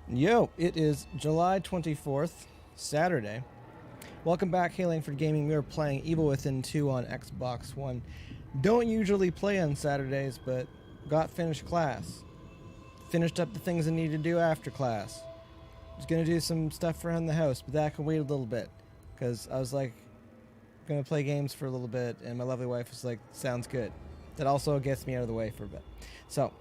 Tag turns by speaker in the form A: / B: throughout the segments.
A: Yo, it is July 24th, Saturday. Welcome back, HeyLangford Gaming. We are playing Evil Within 2 on Xbox One. Don't usually play on Saturdays, but got finished class. Finished up the things I need to do after class. Was gonna do some stuff around the house, but that can wait a little bit. Because I was like, gonna play games for a little bit, and my lovely wife was like, sounds good. That also gets me out of the way for a bit. So,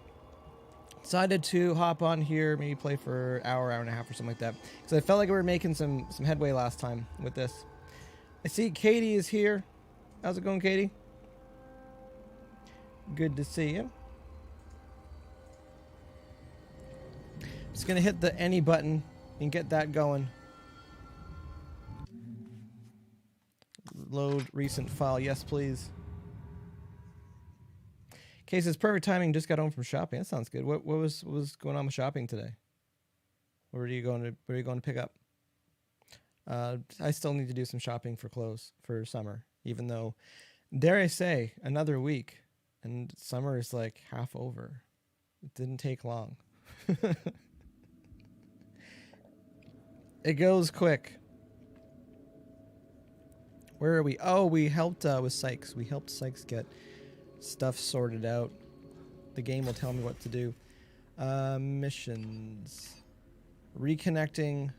A: decided to hop on here, maybe play for an hour and a half or something like that. Because I felt like we were making some headway last time with this. I see Katie is here. How's it going, Katie? Good to see you. Just gonna hit the any button and get that going. Load recent file. Yes, please. Okay, says perfect timing. Just got home from shopping. That sounds good. What was going on with shopping today? Where are you going to pick up? I still need to do some shopping for clothes for summer, even though, dare I say, another week, and summer is like half over. It didn't take long. It goes quick. Where are we? Oh, we helped with Sykes. We helped Sykes get stuff sorted out. The game will tell me what to do. Missions. Reconnecting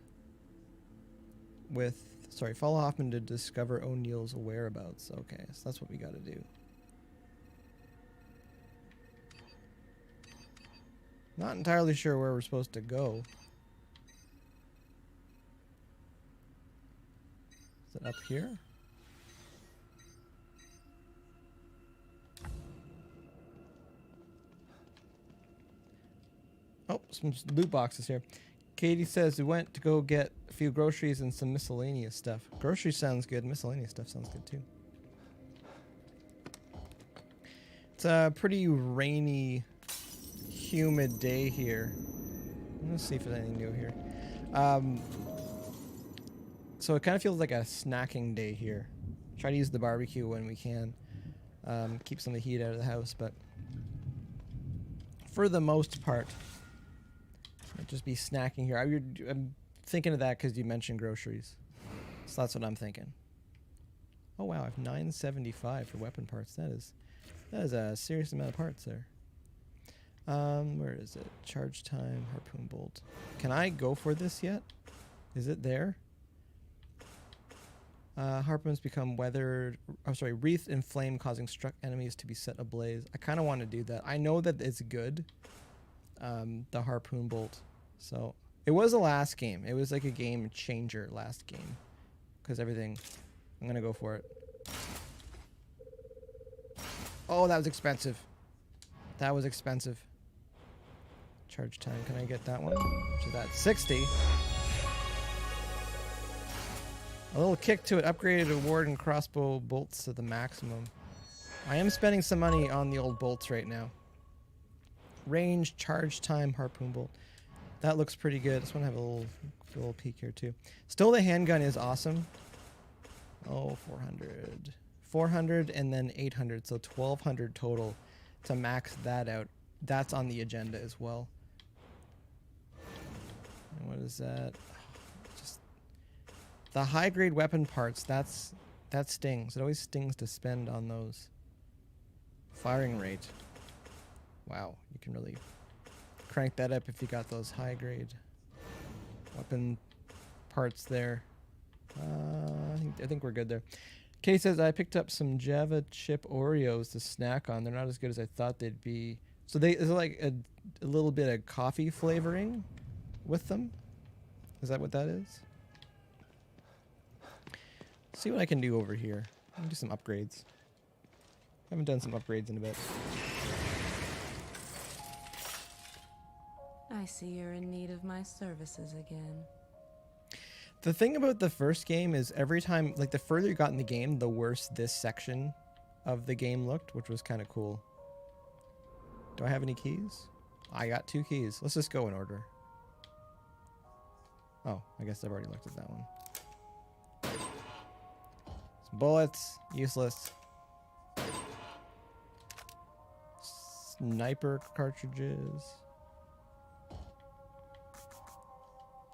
A: with... Sorry, follow Hoffman to discover O'Neill's whereabouts. Okay, so that's what we gotta do. Not entirely sure where we're supposed to go. Is it up here? Oh, some loot boxes here. Katie says we went to go get a few groceries and some miscellaneous stuff. Groceries sounds good. Miscellaneous stuff sounds good too. It's a pretty rainy, humid day here. Let's see if there's anything new here. So it kind of feels like a snacking day here. Try to use the barbecue when we can. Keep some of the heat out of the house, but for the most part, just be snacking here. I'm thinking of that because you mentioned groceries. So that's what I'm thinking. Oh wow, I have 975 for weapon parts. That is a serious amount of parts there. Where is it? Charge time, harpoon bolt. Can I go for this yet? Is it there? Harpoons become weathered. Oh, sorry, wreathed in flame, causing struck enemies to be set ablaze. I kind of want to do that. I know that it's good. The harpoon bolt. So it was a last game. It was like a game changer last game. Because everything. I'm going to go for it. Oh, that was expensive. That was expensive. Charge time. Can I get that one? Which is at 60. A little kick to it. Upgraded award and crossbow bolts to the maximum. I am spending some money on the old bolts right now. Range, charge time, harpoon bolt. That looks pretty good. Just want to have a little peek here too. Still, the handgun is awesome. Oh, 400. 400 and then 800. So 1200 total to max that out. That's on the agenda as well. And what is that? Just the high grade weapon parts. That stings. It always stings to spend on those. Firing rate. Wow, you can really crank that up if you got those high grade weapon parts there. I think we're good there. Kay says I picked up some Java chip Oreos to snack on. They're not as good as I thought they'd be. So there's like a little bit of coffee flavoring with them. Is that what that is? See what I can do over here. Let me do some upgrades. I haven't done some upgrades in a bit.
B: I see you're in need of my services again.
A: The thing about the first game is every time, like the further you got in the game, the worse this section of the game looked, which was kind of cool. Do I have any keys? I got 2 keys. Let's just go in order. Oh, I guess I've already looked at that one. Some bullets, useless. Sniper cartridges.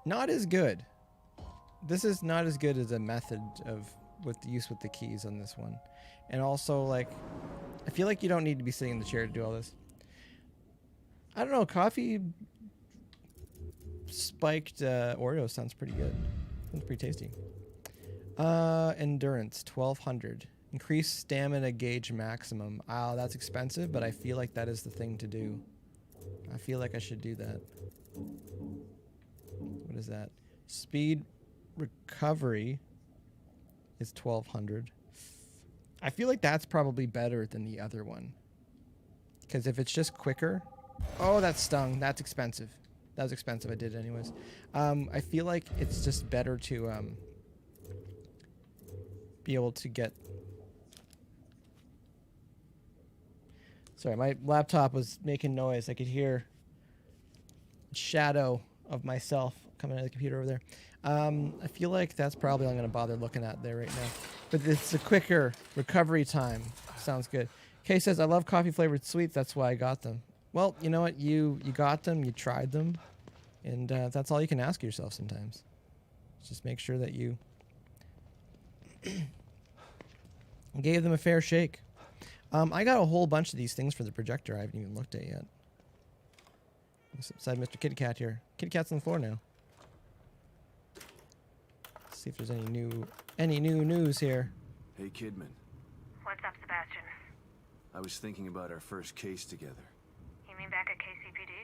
A: Not as good. This is not as good as a method of with the use with the keys on this one. And also, like, I feel like you don't need to be sitting in the chair to do all this. I don't know, coffee spiked Oreo sounds pretty good. Sounds pretty tasty. Endurance, 1200. Increase stamina gauge maximum. Oh, that's expensive, but I feel like that is the thing to do. I feel like I should do that. What is that? Speed recovery is 1200. I feel like that's probably better than the other one. Because if it's just quicker... Oh, that stung. That's expensive. That was expensive. I did it anyways. I feel like it's just better to be able to get... Sorry, my laptop was making noise. I could hear a shadow of myself coming out of the computer over there. I feel like that's probably all I'm going to bother looking at there right now. But it's a quicker recovery time. Sounds good. Kay says, I love coffee-flavored sweets. That's why I got them. Well, you know what? You got them. You tried them. And that's all you can ask yourself sometimes. Just make sure that you gave them a fair shake. I got a whole bunch of these things for the projector I haven't even looked at yet. Beside Mr. Kitty Cat here. Kitty Cat's on the floor now. Let's see if there's any new news here.
C: Hey, Kidman.
D: What's up, Sebastian?
C: I was thinking about our first case together.
D: You mean back at KCPD?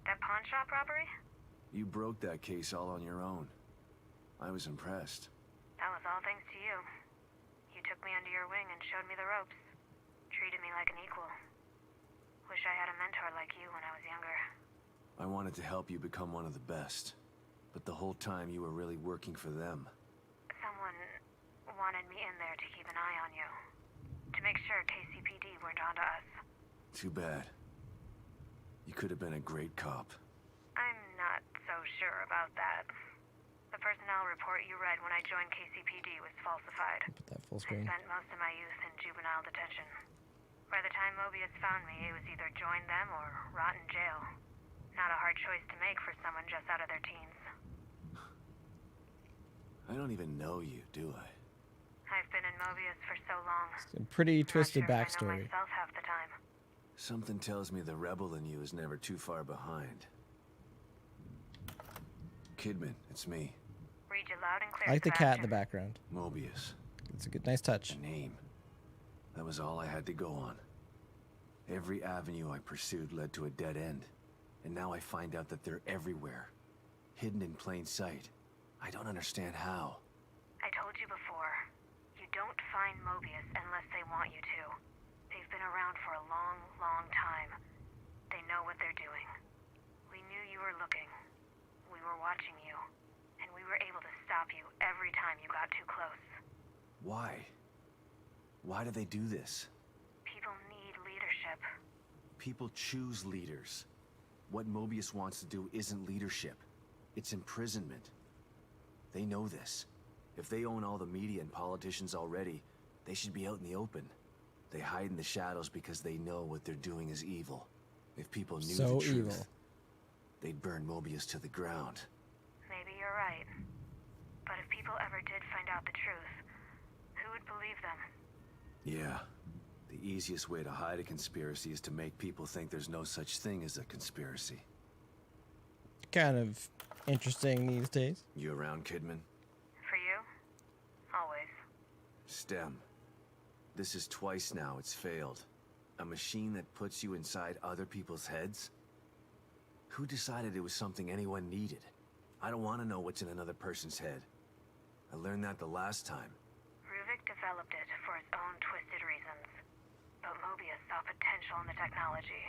D: That pawn shop robbery?
C: You broke that case all on your own. I was impressed.
D: That was all thanks to you. You took me under your wing and showed me the ropes. Treated me like an equal. Wish I had a mentor like you when I was younger.
C: I wanted to help you become one of the best. But the whole time you were really working for them.
D: Someone wanted me in there to keep an eye on you. To make sure KCPD weren't onto us.
C: Too bad. You could have been a great cop.
D: I'm not so sure about that. The personnel report you read when I joined KCPD was falsified.
A: Put that full
D: I
A: screen.
D: spent most of my youth in juvenile detention. By the time Mobius found me, it was either join them or rot in jail. Not a hard choice to make for someone just out of their teens.
C: I don't even know you, do I?
D: I've been in Mobius for so long.
A: It's a pretty twisted
D: Not sure if I
A: backstory.
D: know myself half the time.
C: Something tells me the rebel in you is never too far behind. Kidman, it's me.
D: Read you loud and clear.
A: I like the cat in the
D: Sebastian.
A: background.
C: Mobius.
A: It's a good, nice touch.
C: A name. That was all I had to go on. Every avenue I pursued led to a dead end. And now I find out that they're everywhere. Hidden in plain sight. I don't understand how.
D: I told you before. You don't find Mobius unless they want you to. They've been around for a long, long time. They know what they're doing. We knew you were looking. We were watching you. And we were able to stop you every time you got too close.
C: Why? Why do they do this?
D: People need leadership.
C: People choose leaders. What Mobius wants to do isn't leadership. It's imprisonment. They know this. If they own all the media and politicians already, they should be out in the open. They hide in the shadows because they know what they're doing is evil. If people knew
A: So
C: the truth,
A: evil.
C: they'd burn Mobius to the ground.
D: Maybe you're right. But if people ever did find out the truth, who would believe them?
C: Yeah. The easiest way to hide a conspiracy is to make people think there's no such thing as a conspiracy.
A: Kind of interesting these days.
C: You around, Kidman?
D: For you? Always.
C: STEM. This is twice now it's failed. A machine that puts you inside other people's heads? Who decided it was something anyone needed? I don't want to know what's in another person's head. I learned that the last time.
D: Ruvik developed it for his own twisted reasons. But Mobius saw potential in the technology.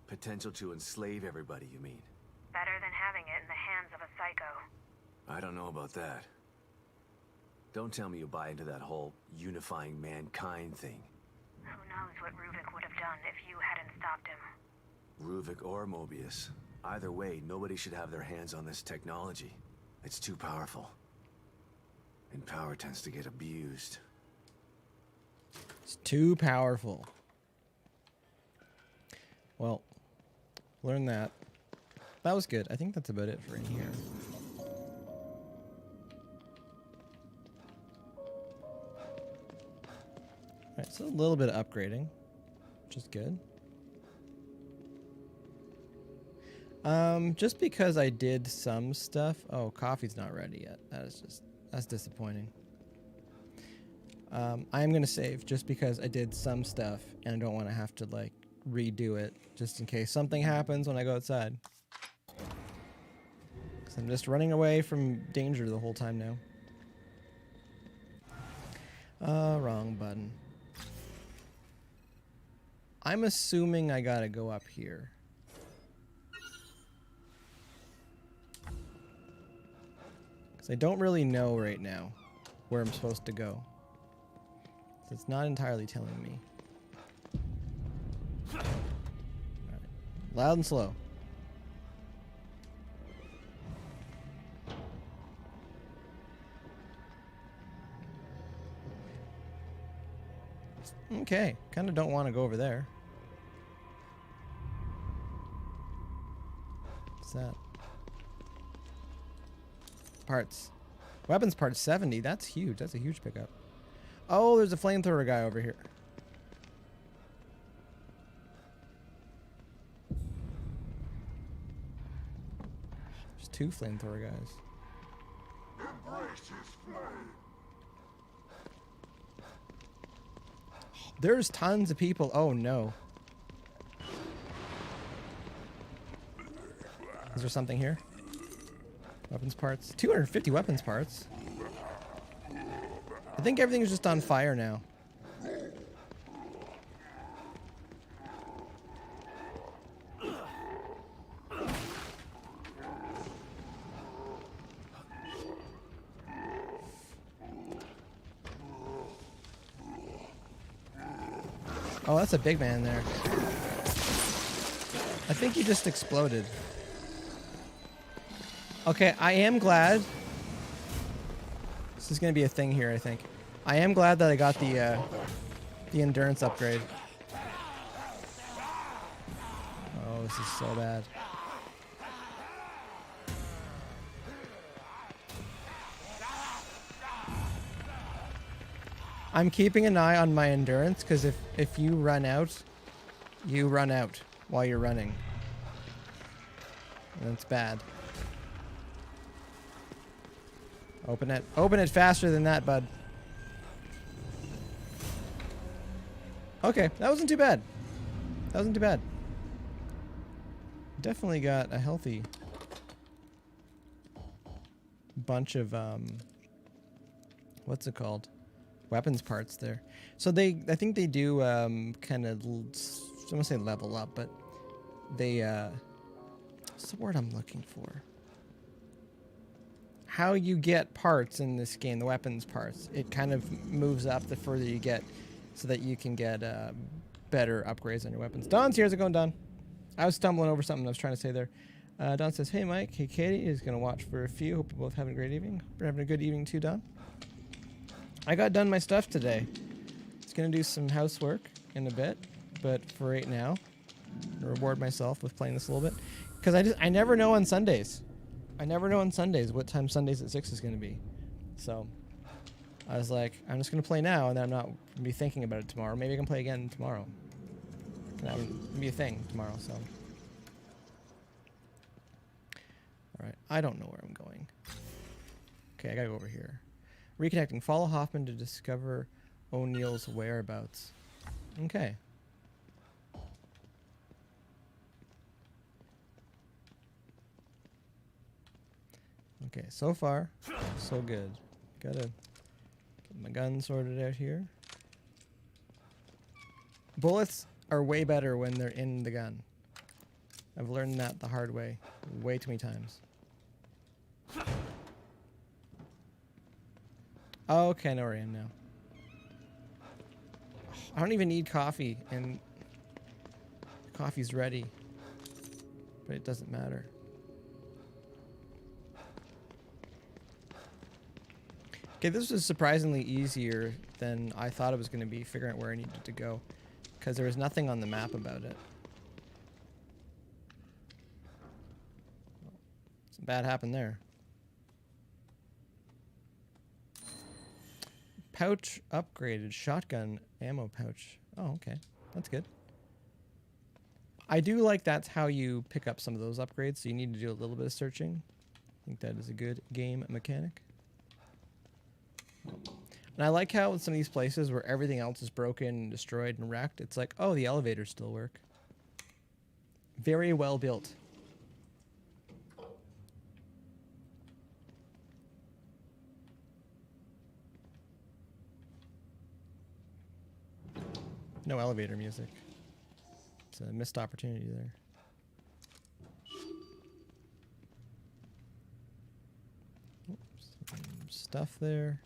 C: Potential to enslave everybody, you mean?
D: Better than having it in the hands of a psycho.
C: I don't know about that. Don't tell me you buy into that whole unifying mankind thing.
D: Who knows what Ruvik would have done if you hadn't stopped him.
C: Ruvik or Mobius. Either way, nobody should have their hands on this technology. It's too powerful. And power tends to get abused.
A: It's too powerful. Well, learn that. That was good. I think that's about it for in here. So a little bit of upgrading, which is good. Just because I did some stuff. Oh, coffee's not ready yet. That's disappointing. I'm gonna save just because I did some stuff and I don't want to have to like redo it just in case something happens when I go outside. Because I'm just running away from danger the whole time now. Wrong button. I'm assuming I gotta go up here. Because I don't really know right now where I'm supposed to go. So it's not entirely telling me. All right. Loud and slow. Okay, kind of don't want to go over there. What's that? Parts. Weapons parts 70. That's huge. That's a huge pickup. Oh, there's a flamethrower guy over here. There's 2 flamethrower guys.
E: Embrace his flame.
A: There's tons of people. Oh no. Is there something here? Weapons parts. 250 weapons parts. I think everything is just on fire now. Oh, that's a big man there. I think he just exploded. Okay, I am glad. This is going to be a thing here, I think. I am glad that I got the endurance upgrade. Oh, this is so bad. I'm keeping an eye on my endurance because if you run out while you're running. And that's bad. Open it. Open it faster than that, bud. Okay, that wasn't too bad. That wasn't too bad. Definitely got a healthy bunch of what's it called? Weapons parts there. So I think they do kind of, I don't want to say level up, but they what's the word I'm looking for? How you get parts in this game, the weapons parts, it kind of moves up the further you get so that you can get better upgrades on your weapons. Don's here. How's it going, Don? I was stumbling over something I was trying to say there. Don says, hey, Mike. Hey, Katie is going to watch for a few. Hope you're both having a great evening. Hope you're having a good evening too, Don. I got done my stuff today. It's going to do some housework in a bit, but for right now, I'm gonna reward myself with playing this a little bit. Because I never know on Sundays. I never know on Sundays what time Sundays at 6 is going to be. So I was like, I'm just going to play now, and then I'm not going to be thinking about it tomorrow. Maybe I can play again tomorrow. Can be a thing tomorrow, so. Alright, I don't know where I'm going. Okay, I gotta go over here. Reconnecting. Follow Hoffman to discover O'Neill's whereabouts. Okay. Okay, so far, so good. Gotta get my gun sorted out here. Bullets are way better when they're in the gun. I've learned that the hard way way too many times. Oh, okay, I know where I am now. I don't even need coffee, and coffee's ready, but it doesn't matter. Okay, this was surprisingly easier than I thought it was going to be, figuring out where I needed to go, because there was nothing on the map about it. Something bad happened there. Pouch upgraded. Shotgun ammo pouch. Oh, okay. That's good. I do like that's how you pick up some of those upgrades, so you need to do a little bit of searching. I think that is a good game mechanic. And I like how in some of these places where everything else is broken and destroyed and wrecked, it's like, oh, the elevators still work. Very well built. No elevator music. It's a missed opportunity there. Oops, some stuff there.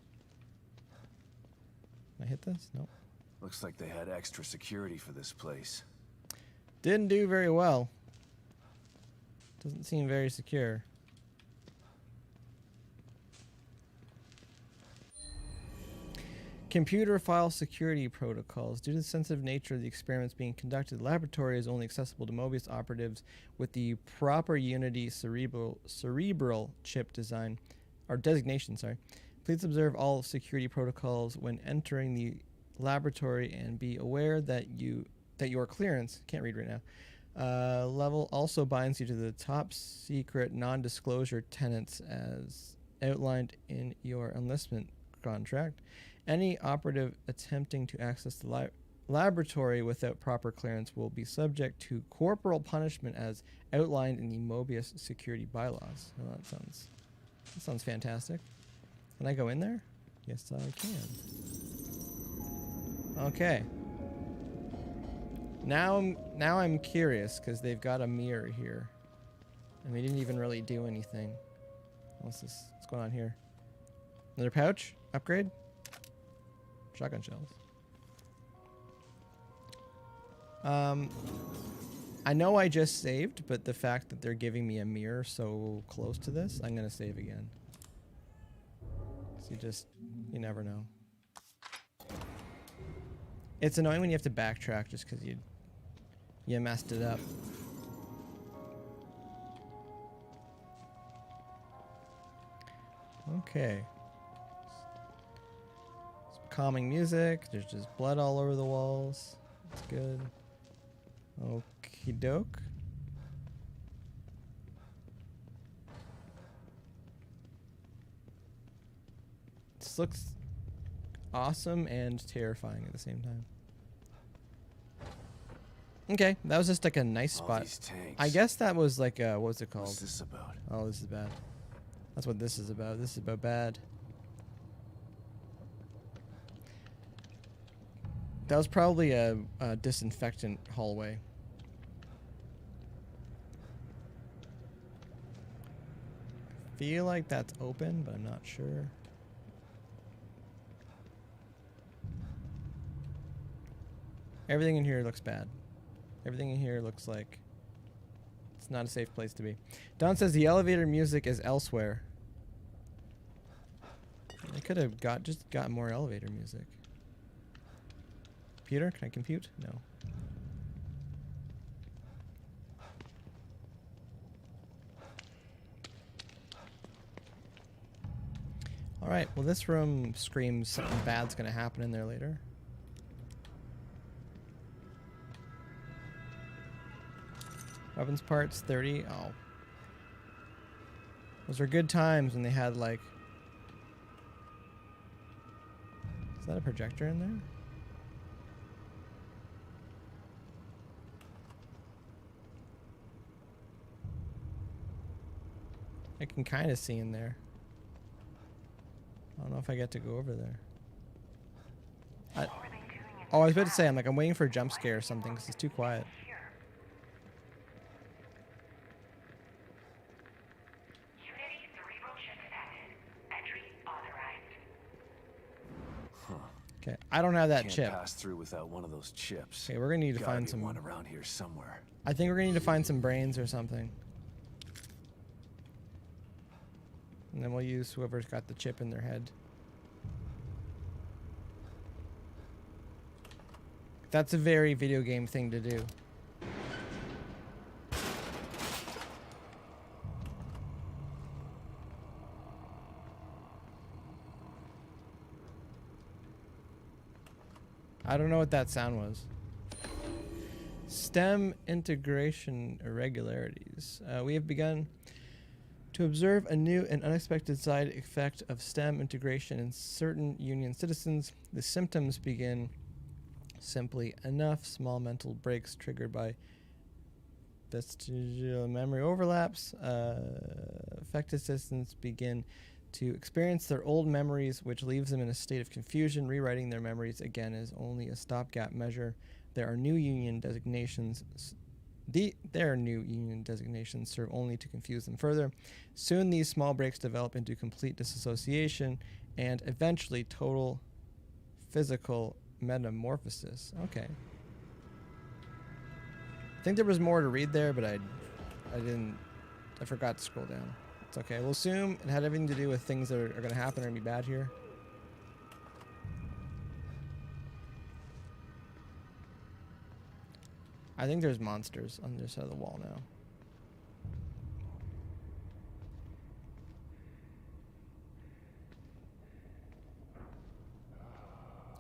A: Can I hit this? Nope.
C: Looks like they had extra security for this place.
A: Didn't do very well. Doesn't seem very secure. Computer file security protocols. Due to the sensitive nature of the experiments being conducted, the laboratory is only accessible to Mobius operatives with the proper Unity cerebral chip design, or designation, sorry. Please observe all security protocols when entering the laboratory and be aware that your clearance, can't read right now, level also binds you to the top secret non-disclosure tenets as outlined in your enlistment contract. Any operative attempting to access the laboratory without proper clearance will be subject to corporal punishment as outlined in the Mobius security bylaws. Well, that sounds fantastic. Can I go in there? Yes, I can. Okay. Now I'm curious because they've got a mirror here, and we didn't even really do anything. What's going on here? Another pouch? Upgrade? Shotgun shells. I know I just saved, but the fact that they're giving me a mirror so close to this, I'm gonna save again. So you never know. It's annoying when you have to backtrack just because you messed it up. Okay. Some calming music. There's just blood all over the walls. That's good. Okie doke. This looks awesome and terrifying at the same time. Okay, that was just like a nice spot. I guess that was like a, what's it called?
C: What's this about?
A: Oh, this is bad. That's what this is about. This is about bad. That was probably a disinfectant hallway. I feel like that's open, but I'm not sure. Everything in here looks bad. Everything in here looks like it's not a safe place to be. Don says the elevator music is elsewhere. I could have just got more elevator music. Computer, can I compute? No. All right, well this room screams something bad's gonna happen in there later. Weapons parts, 30. Oh. Those were good times when they had, like... Is that a projector in there? I can kind of see in there. I don't know if I get to go over there. Oh, I was about to say, I'm waiting for a jump scare or something because it's too quiet. Okay, I don't have that chip.
C: Can't pass through without one of those chips.
A: Okay, we're gonna need to find some.
C: One around here somewhere.
A: I think we're gonna need to find some brains or something, and then we'll use whoever's got the chip in their head. That's a very video game thing to do. I don't know what that sound was. STEM integration irregularities. We have begun to observe a new and unexpected side effect of STEM integration in certain Union citizens. The symptoms begin simply enough. Small mental breaks triggered by vestigial memory overlaps. Affected citizens begin to experience their old memories, which leaves them in a state of confusion. Rewriting their memories again is only a stopgap measure. There are new Union designations. Their new Union designations serve only to confuse them further. Soon these small breaks develop into complete disassociation and eventually total physical metamorphosis. Okay. I think there was more to read there, but I forgot to scroll down. It's okay. We'll assume it had everything to do with things that are going to happen or going to be bad here. I think there's monsters on the other side of the wall now.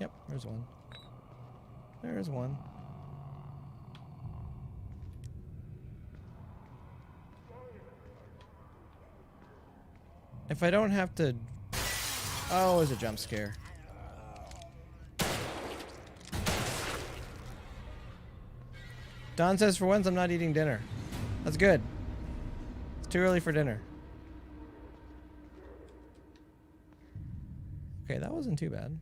A: Yep, there's one. There's one. If I don't have to... Oh, it was a jump scare. Don says, for once, I'm not eating dinner. That's good. It's too early for dinner. Okay, that wasn't too bad.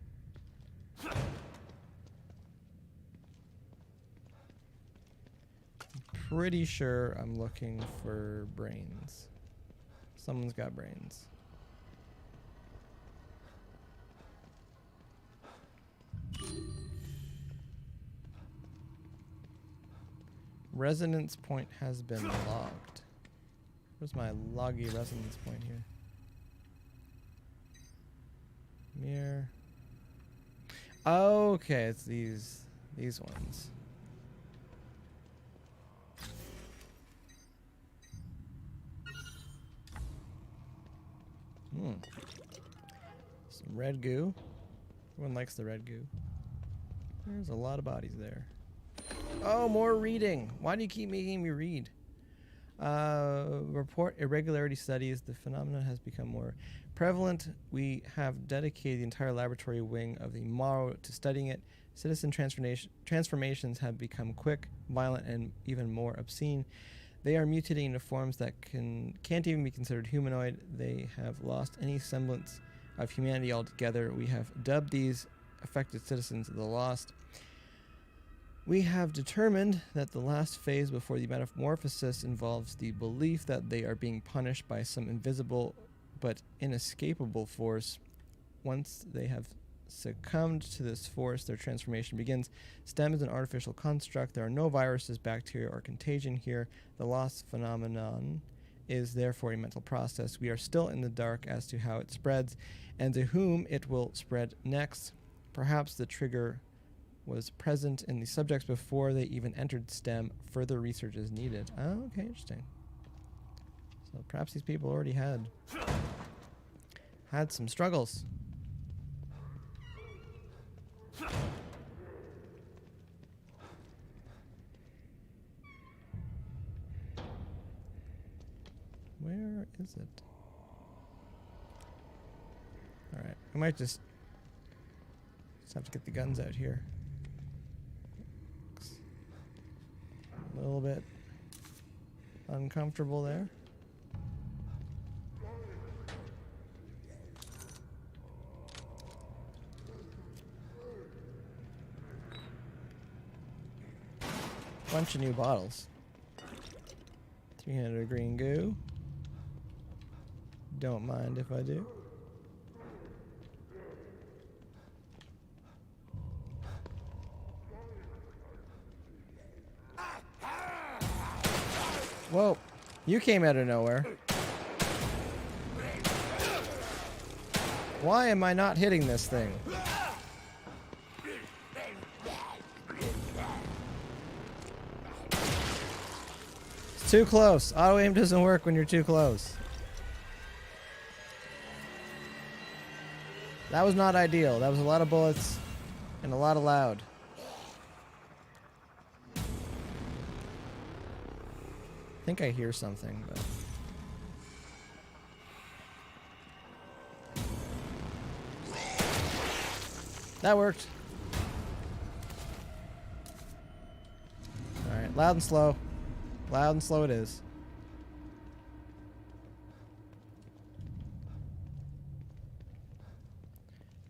A: Pretty sure I'm looking for brains. Someone's got brains. Resonance point has been logged. Where's my loggy resonance point here? Mirror. Okay, it's these ones. Some red goo. Everyone likes the red goo. There's a lot of bodies there. Oh, more reading. Why do you keep making me read? Report irregularity studies. The phenomenon has become more prevalent. We have dedicated the entire laboratory wing of the Morrow to studying it. Citizen transformations have become quick, violent, and even more obscene. They are mutating into forms that can't even be considered humanoid. They have lost any semblance of humanity altogether. We have dubbed these affected citizens the Lost. We have determined that the last phase before the metamorphosis involves the belief that they are being punished by some invisible but inescapable force. Once they have succumbed to this force, their transformation begins. STEM is an artificial construct. There are no viruses, bacteria, or contagion here. The lost phenomenon is therefore a mental process. We are still in the dark as to how it spreads and to whom it will spread next. Perhaps the trigger was present in the subjects before they even entered STEM. Further research is needed. Oh, okay, interesting. So perhaps these people already had some struggles. Where is it? All right, I might just have to get the guns out here. A little bit uncomfortable there. Bunch of new bottles. 300 green goo. Don't mind if I do. Whoa, you came out of nowhere. Why am I not hitting this thing? It's too close. Auto aim doesn't work when you're too close. That was not ideal. That was a lot of bullets and a lot of loud. think I hear something, but... That worked. Alright, loud and slow. Loud and slow it is.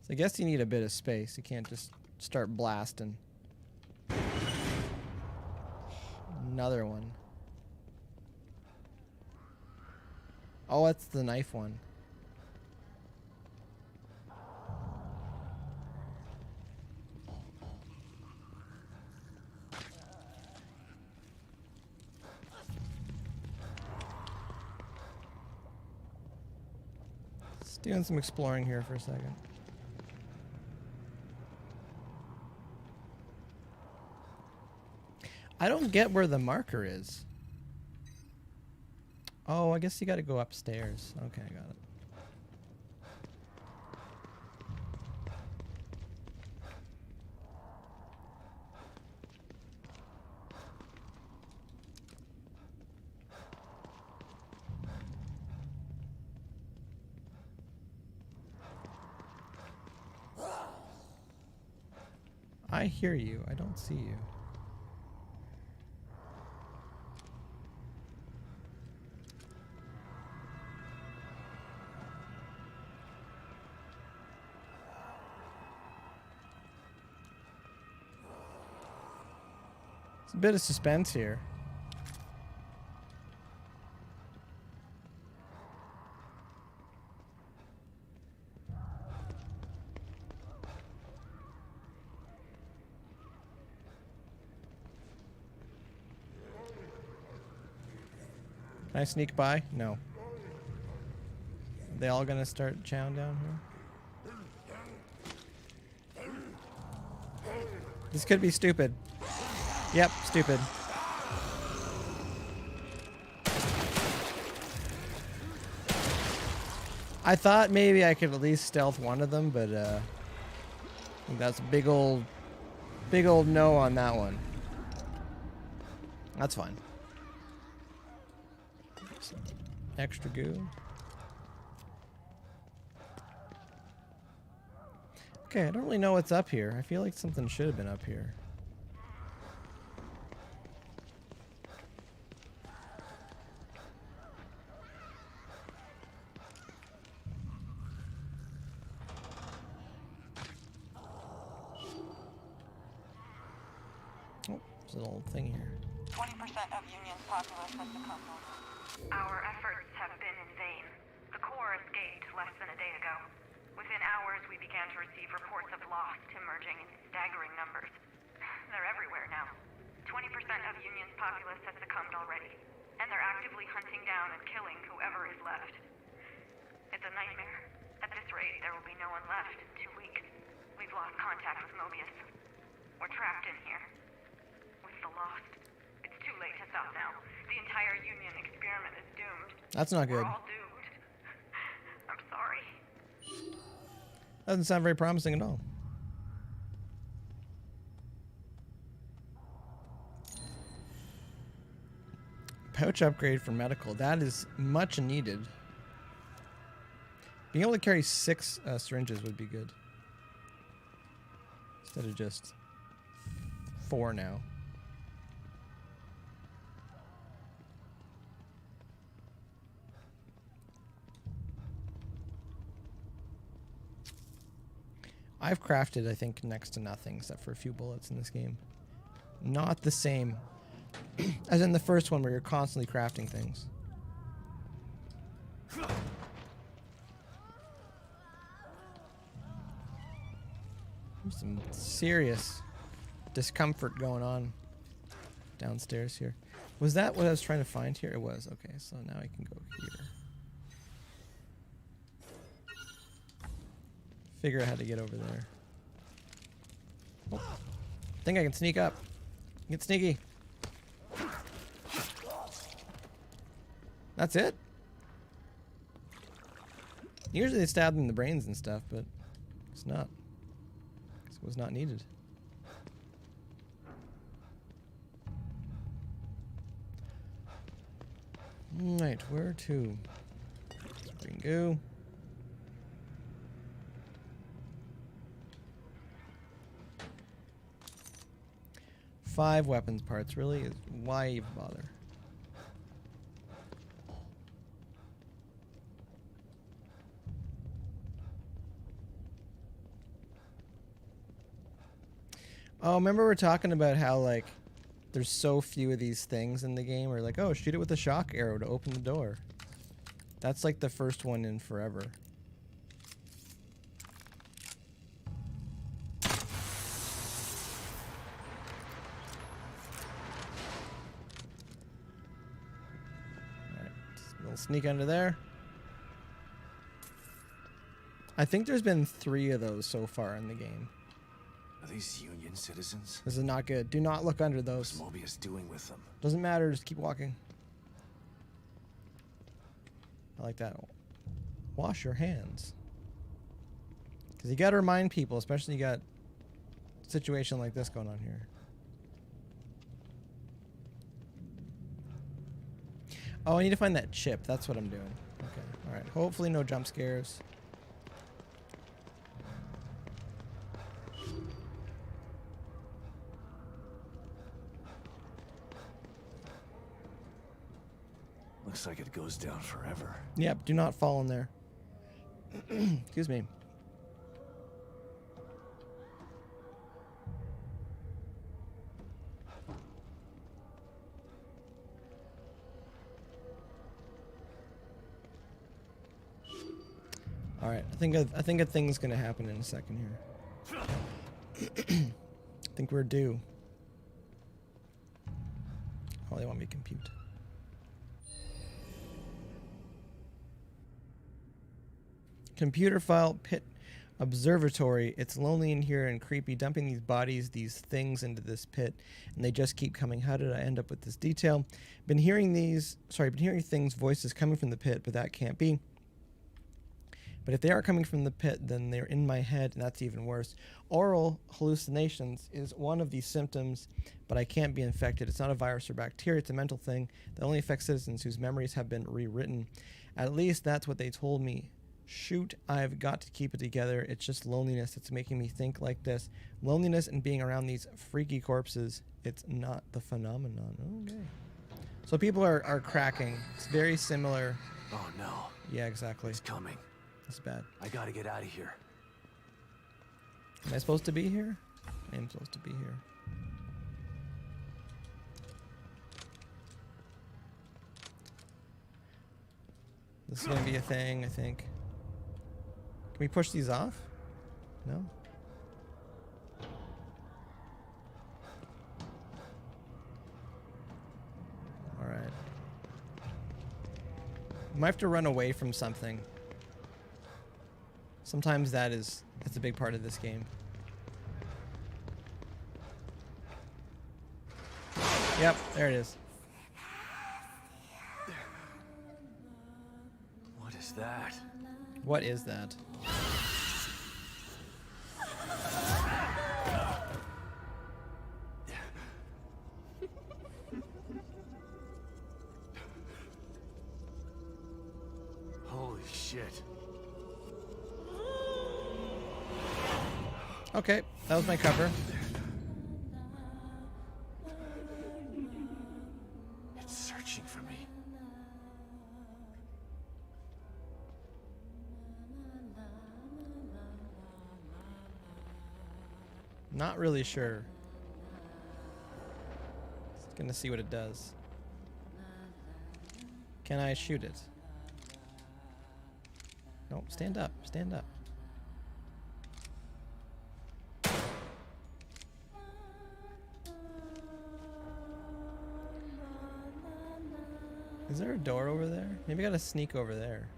A: So I guess you need a bit of space. You can't just start blasting. Another one. Oh, that's the knife one. Just doing some exploring here for a second. I don't get where the marker is. Oh, I guess you gotta go upstairs. Okay, I got it. I hear you. I don't see you. It's a bit of suspense here. Can I sneak by? No. Are they all gonna start chowing down here? This could be stupid. Yep, stupid. I thought maybe I could at least stealth one of them, but I think that's a big old no on that one. That's fine. Some extra goo. Okay, I don't really know what's up here. I feel like something should have been up here. Oh, there's a little thing here.
F: 20% of Union's populace has succumbed.
D: Our efforts have been in vain. The core escaped less than a day ago. Within hours, we began to receive reports of lost emerging in staggering numbers. They're everywhere now. 20% of Union's populace has succumbed already, and they're actively hunting down and killing whoever is left. It's a nightmare. At this rate, there will be no one left in 2 weeks. We've lost contact with Mobius. We're trapped in here. With the lost. It's too late to stop now. The entire Union experiment is doomed.
A: That's not good.
D: We're all doomed. I'm sorry.
A: Doesn't sound very promising at all. Pouch upgrade for medical. That is much needed. Being able to carry 6 syringes would be good. Instead of just 4 now. I've crafted, I think, next to nothing except for a few bullets in this game. Not the same as in the first one where you're constantly crafting things. There's some serious discomfort going on downstairs here. Was that what I was trying to find here? It was. Okay, so now I can go here. Figure out how to get over there. Oh, I think I can sneak up. Get sneaky. That's it? Usually they stab them in the brains and stuff, but it's not. This was not needed. Right, where to? Green goo. Five weapons parts, really? Why even bother? Oh, remember we were talking about how, like, there's so few of these things in the game, or like, oh, shoot it with a shock arrow to open the door. That's like the first one in forever. Alright, we'll sneak under there. I think there's been 3 of those so far in the game.
C: Are these Union citizens?
A: This is not good. Do not look under those.
C: What's Mobius doing with them?
A: Doesn't matter, just keep walking. I like that. Wash your hands. Because you got to remind people, especially you got a situation like this going on here. Oh, I need to find that chip. That's what I'm doing. Okay, alright. Hopefully no jump scares.
C: Looks like it goes down forever.
A: Yep, do not fall in there. Excuse me. All right, I think a thing's gonna happen in a second here. I think we're due. Oh, they want me to compute. Computer file pit observatory. It's lonely in here and creepy, dumping these bodies, these things into this pit, and they just keep coming. How did I end up with this detail? Been hearing things, voices coming from the pit, but that can't be. But if they are coming from the pit, then they're in my head, and that's even worse. Oral hallucinations is one of these symptoms, but I can't be infected. It's not a virus or bacteria. It's a mental thing that only affects citizens whose memories have been rewritten. At least that's what they told me. Shoot, I've got to keep it together. It's just loneliness that's making me think like this. Loneliness and being around these freaky corpses. It's not the phenomenon. Okay. So people are cracking. It's very similar.
C: Oh no.
A: Yeah, exactly.
C: It's coming.
A: It's bad.
C: I gotta get out of here.
A: Am I supposed to be here? I am supposed to be here. This is going to be a thing, I think. Can we push these off? No? Alright. Might have to run away from something. Sometimes that's a big part of this game. Yep, there it is.
C: What is that?
A: What is that?
C: Holy shit.
A: Okay, that was my cover.
C: It's searching for me.
A: Not really sure. Just gonna see what it does. Can I shoot it? No, stand up, stand up. Is there a door over there? Maybe I gotta sneak over there.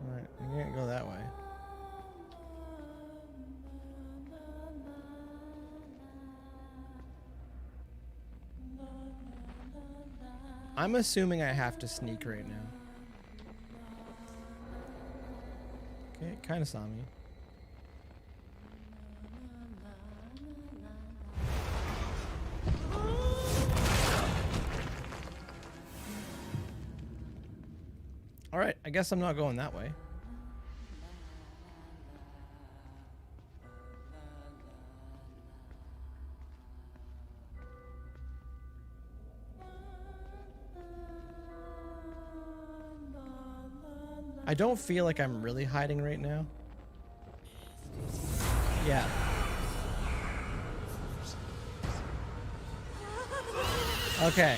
A: Alright, I can't go that way. I'm assuming I have to sneak right now. Okay, It kind of saw me. Alright, I guess I'm not going that way. I don't feel like I'm really hiding right now. Yeah. Okay.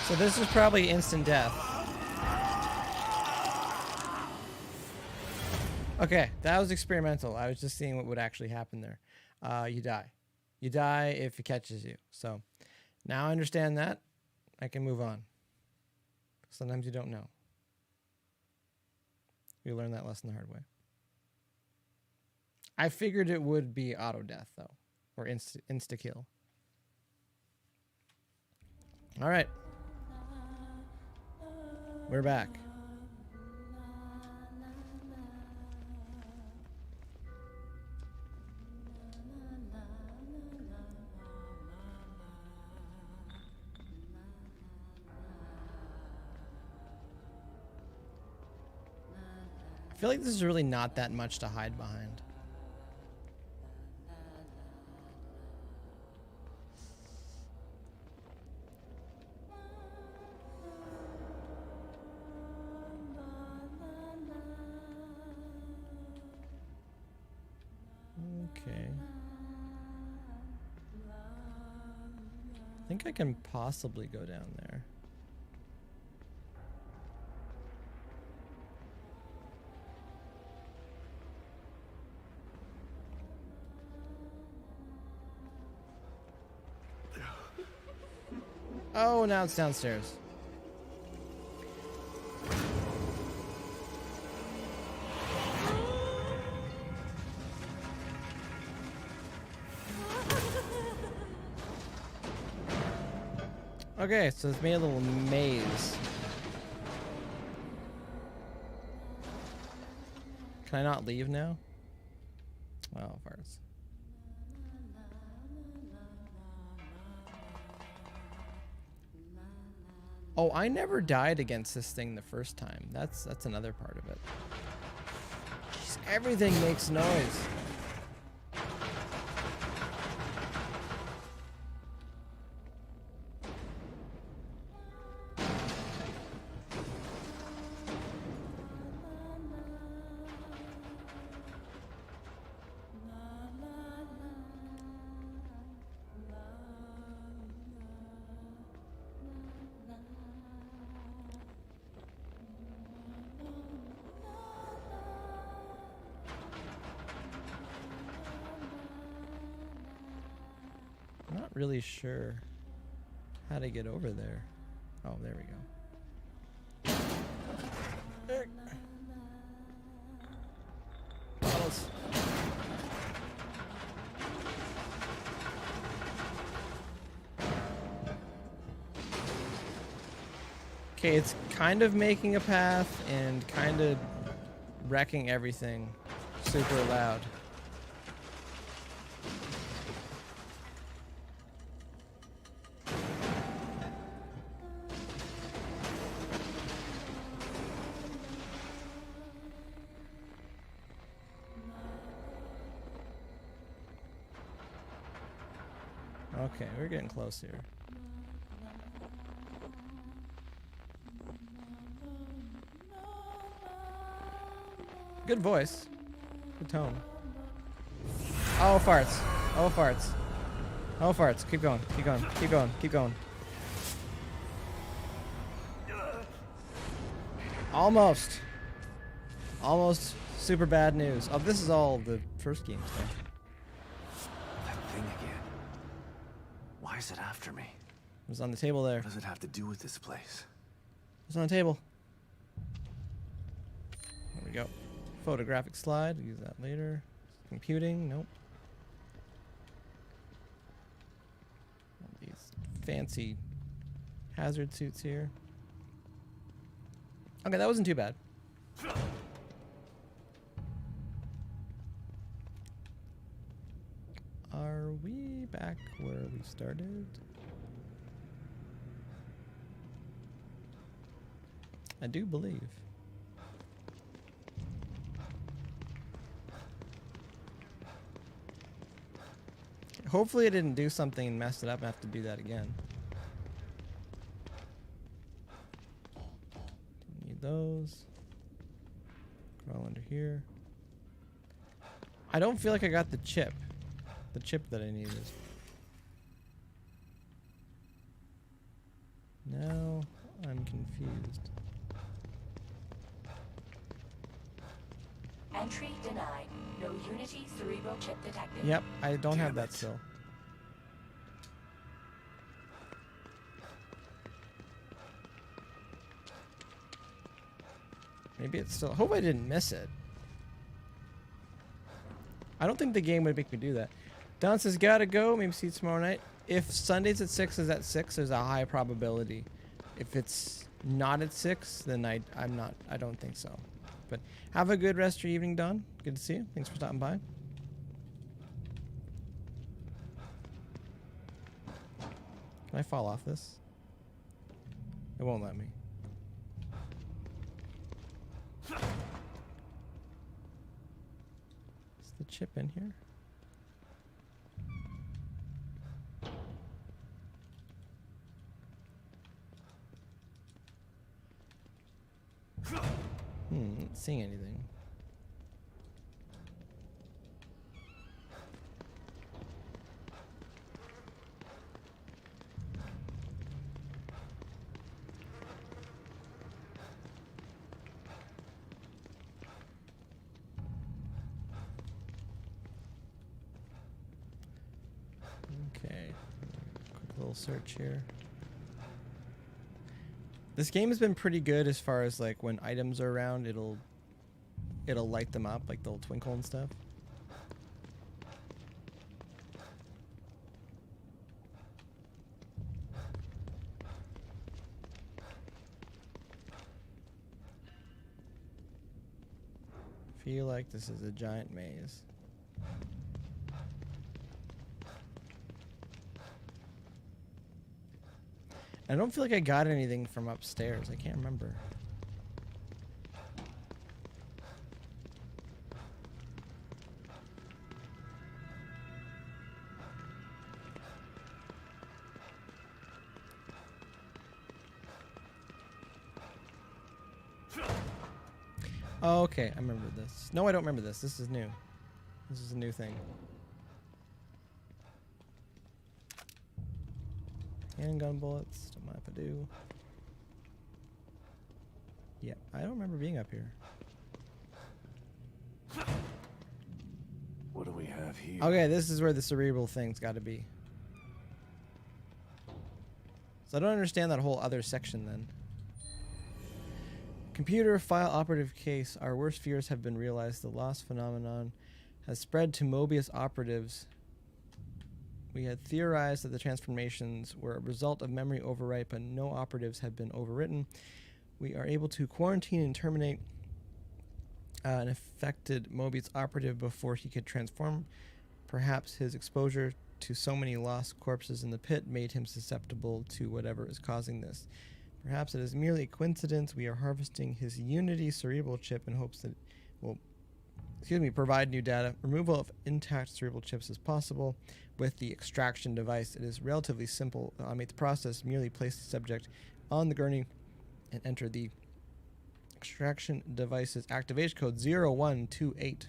A: So this is probably instant death. Okay, that was experimental. I was just seeing what would actually happen there. You die. You die if it catches you. So now I understand that. I can move on. Sometimes you don't know. You learn that lesson the hard way. I figured it would be auto death though, or insta kill. All right, we're back. I feel like this is really not that much to hide behind. Okay. I think I can possibly go down there. Oh, now it's downstairs. Okay, so it's made a little maze. Can I not leave now? Oh, farts. Oh, I never died against this thing the first time. That's another part of it. Jeez, everything makes noise. Not really sure how to get over there. Oh, there we go. Bottles. Okay, it's kind of making a path and kind of wrecking everything super loud. Okay, we're getting close here. Good voice. Good tone. Oh, farts. Oh, farts. Oh, farts. Keep going. Keep going. Keep going. Keep going. Almost. Almost super bad news. Oh, this is all the first game stuff.
C: That thing again. Why is it after me?
A: It was on the table there.
C: What does it have to do with this place?
A: It was on the table. There we go. Photographic slide. Use that later. Computing. Nope. All these fancy hazard suits here. Okay, that wasn't too bad. Are we back where we started? I do believe. Hopefully I didn't do something and mess it up and have to do that again. Don't need those. Crawl under here. I don't feel like I got the chip. The chip that I needed. Now I'm confused.
G: Entry denied. No Unity cerebral chip detected.
A: Yep, I don't have that still. Maybe it's still. Hope I didn't miss it. I don't think the game would make me do that. Don says, gotta go. Maybe see you tomorrow night. If Sundays at 6 is at 6, there's a high probability. If it's not at 6, then I don't think so. But have a good rest of your evening, Don. Good to see you. Thanks for stopping by. Can I fall off this? It won't let me. Is the chip in here? Not seeing anything. Okay, quick little search here. This game has been pretty good as far as like when items are around, it'll light them up, like they'll twinkle and stuff. Feel like this is a giant maze. I don't feel like I got anything from upstairs. I can't remember. Oh, okay, I remember this. No, I don't remember this. This is new. This is a new thing. Handgun bullets. Don't mind if I do. Yeah, I don't remember being up here.
C: What do we have here?
A: Okay, this is where the cerebral thing's got to be. So I don't understand that whole other section then. Computer file operative case. Our worst fears have been realized. The lost phenomenon has spread to Mobius operatives. We had theorized that the transformations were a result of memory overwrite, but no operatives have been overwritten. We are able to quarantine and terminate an affected Mobius operative before he could transform. Perhaps his exposure to so many lost corpses in the pit made him susceptible to whatever is causing this. Perhaps it is merely a coincidence. We are harvesting his Unity cerebral chip in hopes that it will provide new data. Removal of intact cerebral chips is possible with the extraction device. It is relatively simple. Automate the process. Merely place the subject on the gurney and enter the extraction device's activation code 0128.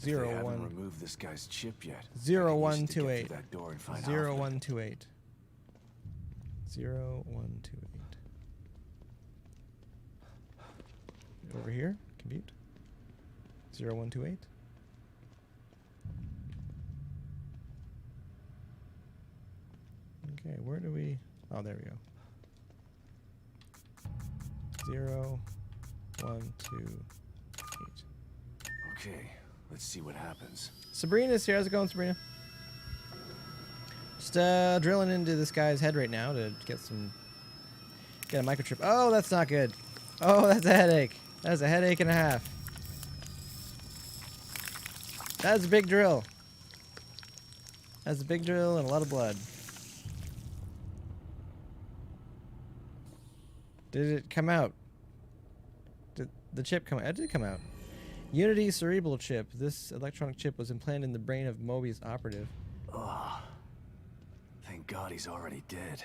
C: They haven't removed this guy's chip yet.
A: 0128.
C: That door and find
A: 0128. 0128. Over here, compute. 0128. Okay, where do we... Oh, there we go. 0128.
C: Okay, let's see what happens.
A: Sabrina's here. How's it going, Sabrina? Just drilling into this guy's head right now to get a microchip. Oh, that's not good. Oh, that's a headache. That's a headache and a half. That's a big drill. Has a big drill and a lot of blood. Did it come out? Did the chip come out? It did come out. Unity cerebral chip. This electronic chip was implanted in the brain of Mobius operative.
C: Oh, thank God he's already dead.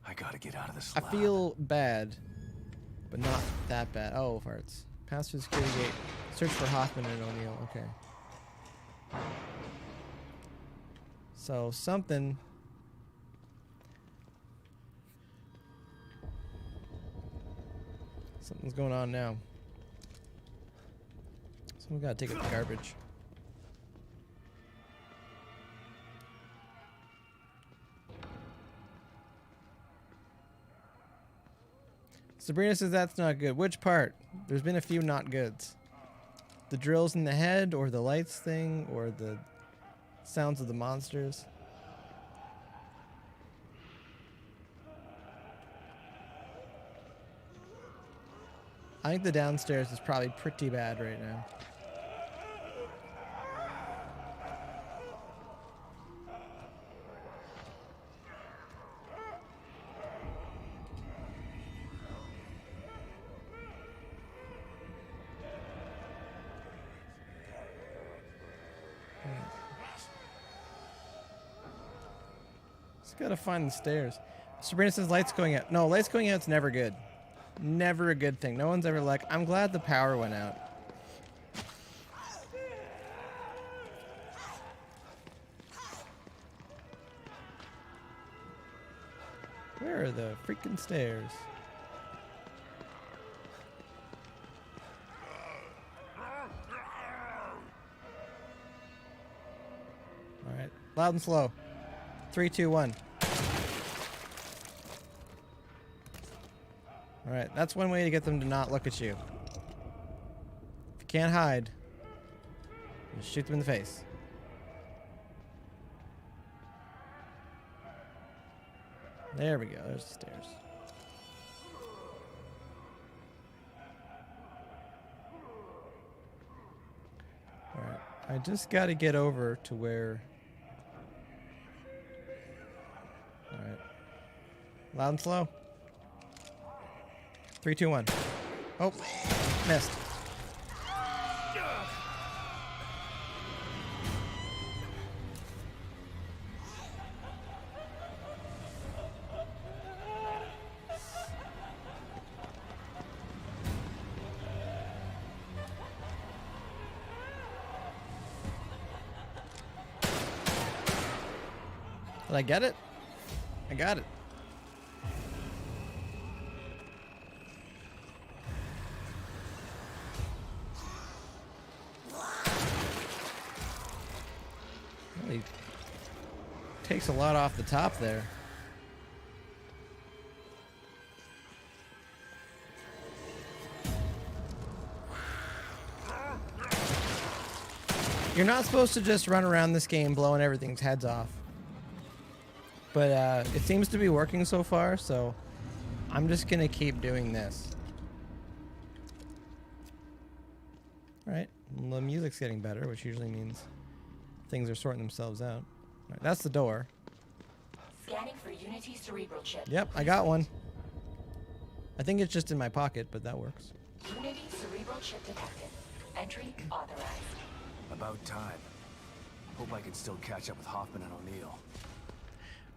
C: I gotta get out of this lab.
A: I feel bad, but not that bad. Oh, farts. Pass through the security gate. Search for Hoffman and O'Neill. Okay. So something's going on now. Someone gotta take out the garbage. Sabrina says that's not good. Which part? There's been a few not goods. The drills in the head, or the lights thing, or the sounds of the monsters. I think the downstairs is probably pretty bad right now. Just gotta find the stairs. Sabrina says lights going out. No, lights going out's never good. Never a good thing. No one's ever like, I'm glad the power went out. Where are the freaking stairs? Alright. Loud and slow. 3, 2, 1. Alright, that's one way to get them to not look at you. If you can't hide, just shoot them in the face. There we go, there's the stairs. Alright, I just gotta get over to where... Alright. Loud and slow. 3, 2, 1. Oh, missed. Did I get it? I got it. Really takes a lot off the top there. You're not supposed to just run around this game blowing everything's heads off. But it seems to be working so far, so I'm just gonna keep doing this. Alright, the music's getting better, which usually means things are sorting themselves out. Alright, that's the door.
G: Scanning for Unity cerebral chip.
A: Yep, I got one. I think it's just in my pocket, but that works.
G: Unity cerebral chip detected. Entry authorized.
C: About time. Hope I can still catch up with Hoffman and O'Neill.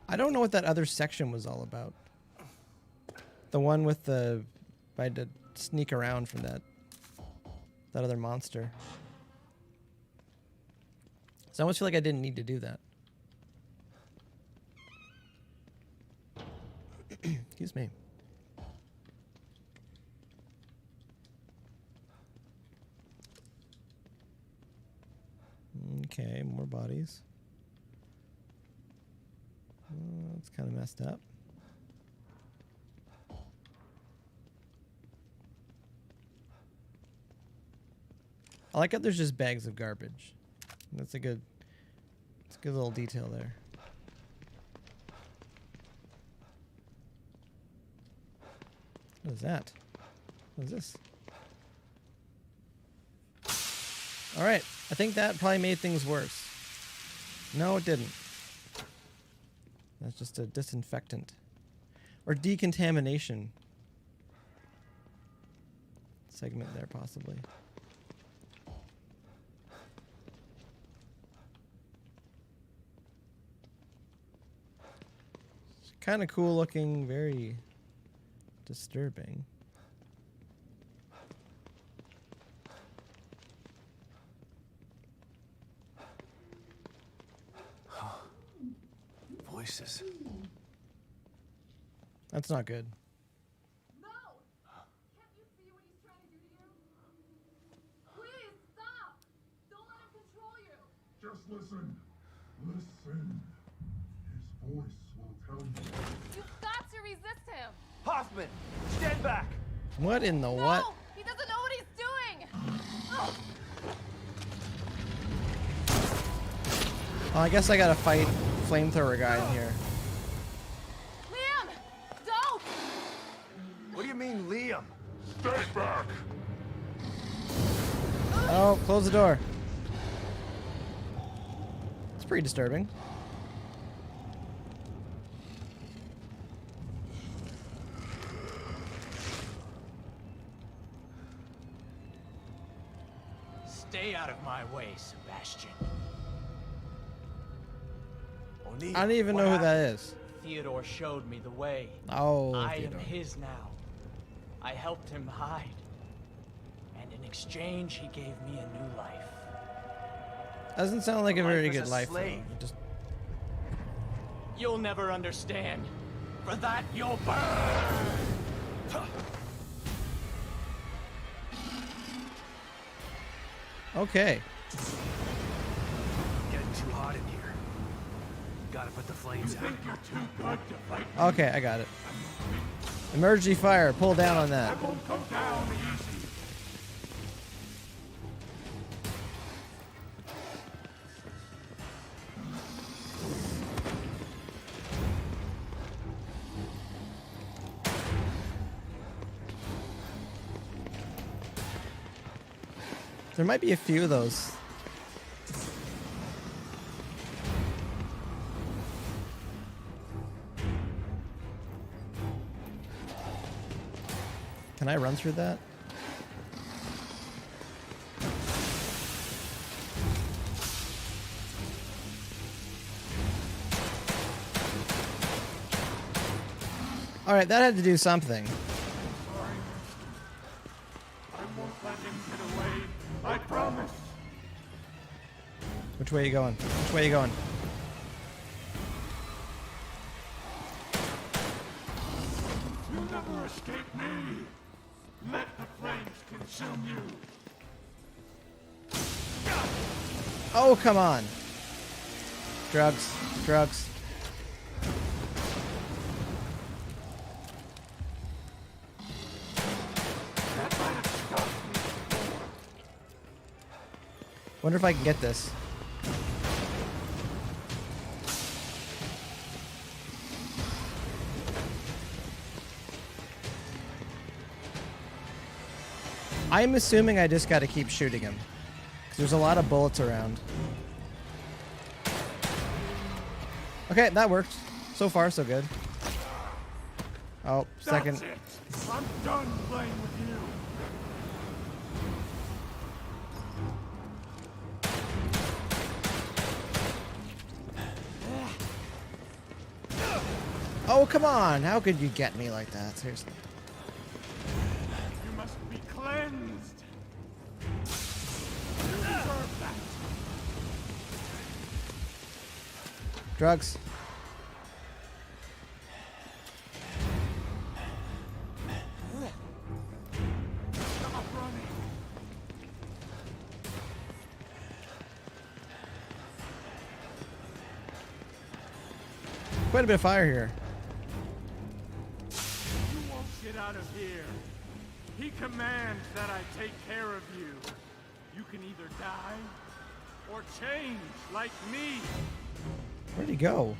A: I don't know what that other section was all about. The one with the... I had to sneak around from that other monster. So I almost feel like I didn't need to do that. Excuse me. Okay, more bodies. It's kind of messed up. I like how there's just bags of garbage. That's a good little detail there. What is that? What is this? Alright, I think that probably made things worse. No, it didn't. That's just a disinfectant. Or decontamination segment there, possibly. It's kind of cool looking, very disturbing.
C: Voices.
A: That's not good.
H: No! Can't you see what he's trying to do to you? Please, stop! Don't let him control you!
E: Just listen. Listen. His voice will tell you.
H: You've got to resist him!
C: Hoffman, stand back.
A: What in the what?
H: No! He doesn't know what he's doing! Oh,
A: Oh, I guess I gotta fight flamethrower guy in here.
H: Liam! Don't!
C: What do you mean, Liam?
E: Stay back.
A: Oh, close the door. It's pretty disturbing.
I: Stay out of my way, Sebastian.
C: O'Neill.
A: I don't even know who that is.
I: Theodore showed me the way.
A: Oh,
I: I
A: Theodore.
I: am his now. I helped him hide. And in exchange, he gave me a new life.
A: Doesn't sound like a
C: A
A: very
C: life as
A: good
C: a
A: life. though.
C: slave.
A: Just
I: You'll never understand. For that, you'll burn!
A: okay.
C: Getting too hot in here. Gotta put the flames out.
E: You're too good to fight.
A: Okay, I got it. Emergency fire. Pull down on that.
E: Won't come down easy.
A: There might be a few of those. Can I run through that? All right, that had to do something.
E: I won't let him get away. I promise.
A: Which way are you going? Which way are you going?
E: You'll never escape me. Let the flames consume you.
A: Oh, come on. Drugs. Drugs. Wonder if I can get this. I'm assuming I just gotta keep shooting him. 'Cause there's a lot of bullets around. Okay, that worked. So far, so good. Oh, second.
E: That's it. I'm done playing with you.
A: Oh, come on. How could you get me like that? Seriously.
E: You must be cleansed. You deserve that.
A: Drugs.
E: Stop running.
A: Quite a bit of fire here.
E: You won't get out of here. He commands that I take care of you. You can either die or change like me.
A: Where'd he go?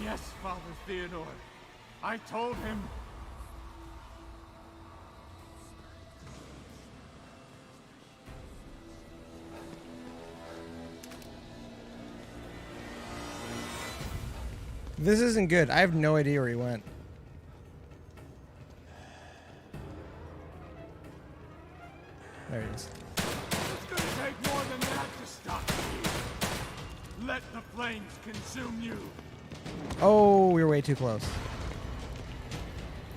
E: Yes, Father Theodore. I told him.
A: This isn't good. I have no idea where he went. There he is.
E: It's gonna take more than that to stop me. Let the flames consume you.
A: Oh, we were way too close.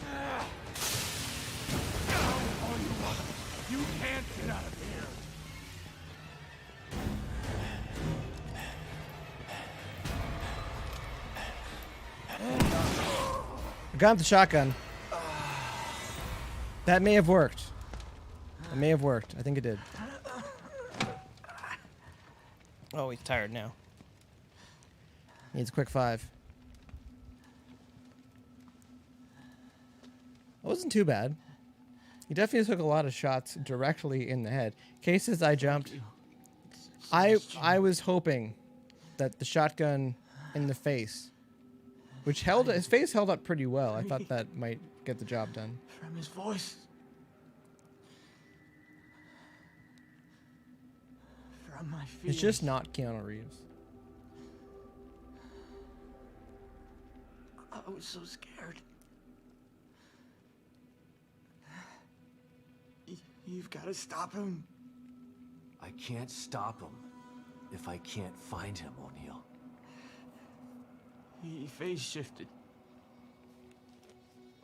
E: All you want. You can't get out of here.
A: I got the shotgun. That may have worked. It may have worked. I think it did. Oh, he's tired now. Needs a quick 5. It wasn't too bad. He definitely took a lot of shots directly in the head. Cases I jumped. I was hoping that the shotgun in the face, which held his face held up pretty well. I thought that might get the job done.
I: From his voice. From my feet.
A: It's just not Keanu Reeves.
I: I was so scared. You've got to stop him.
C: I can't stop him if I can't find him, O'Neill.
I: He phase shifted.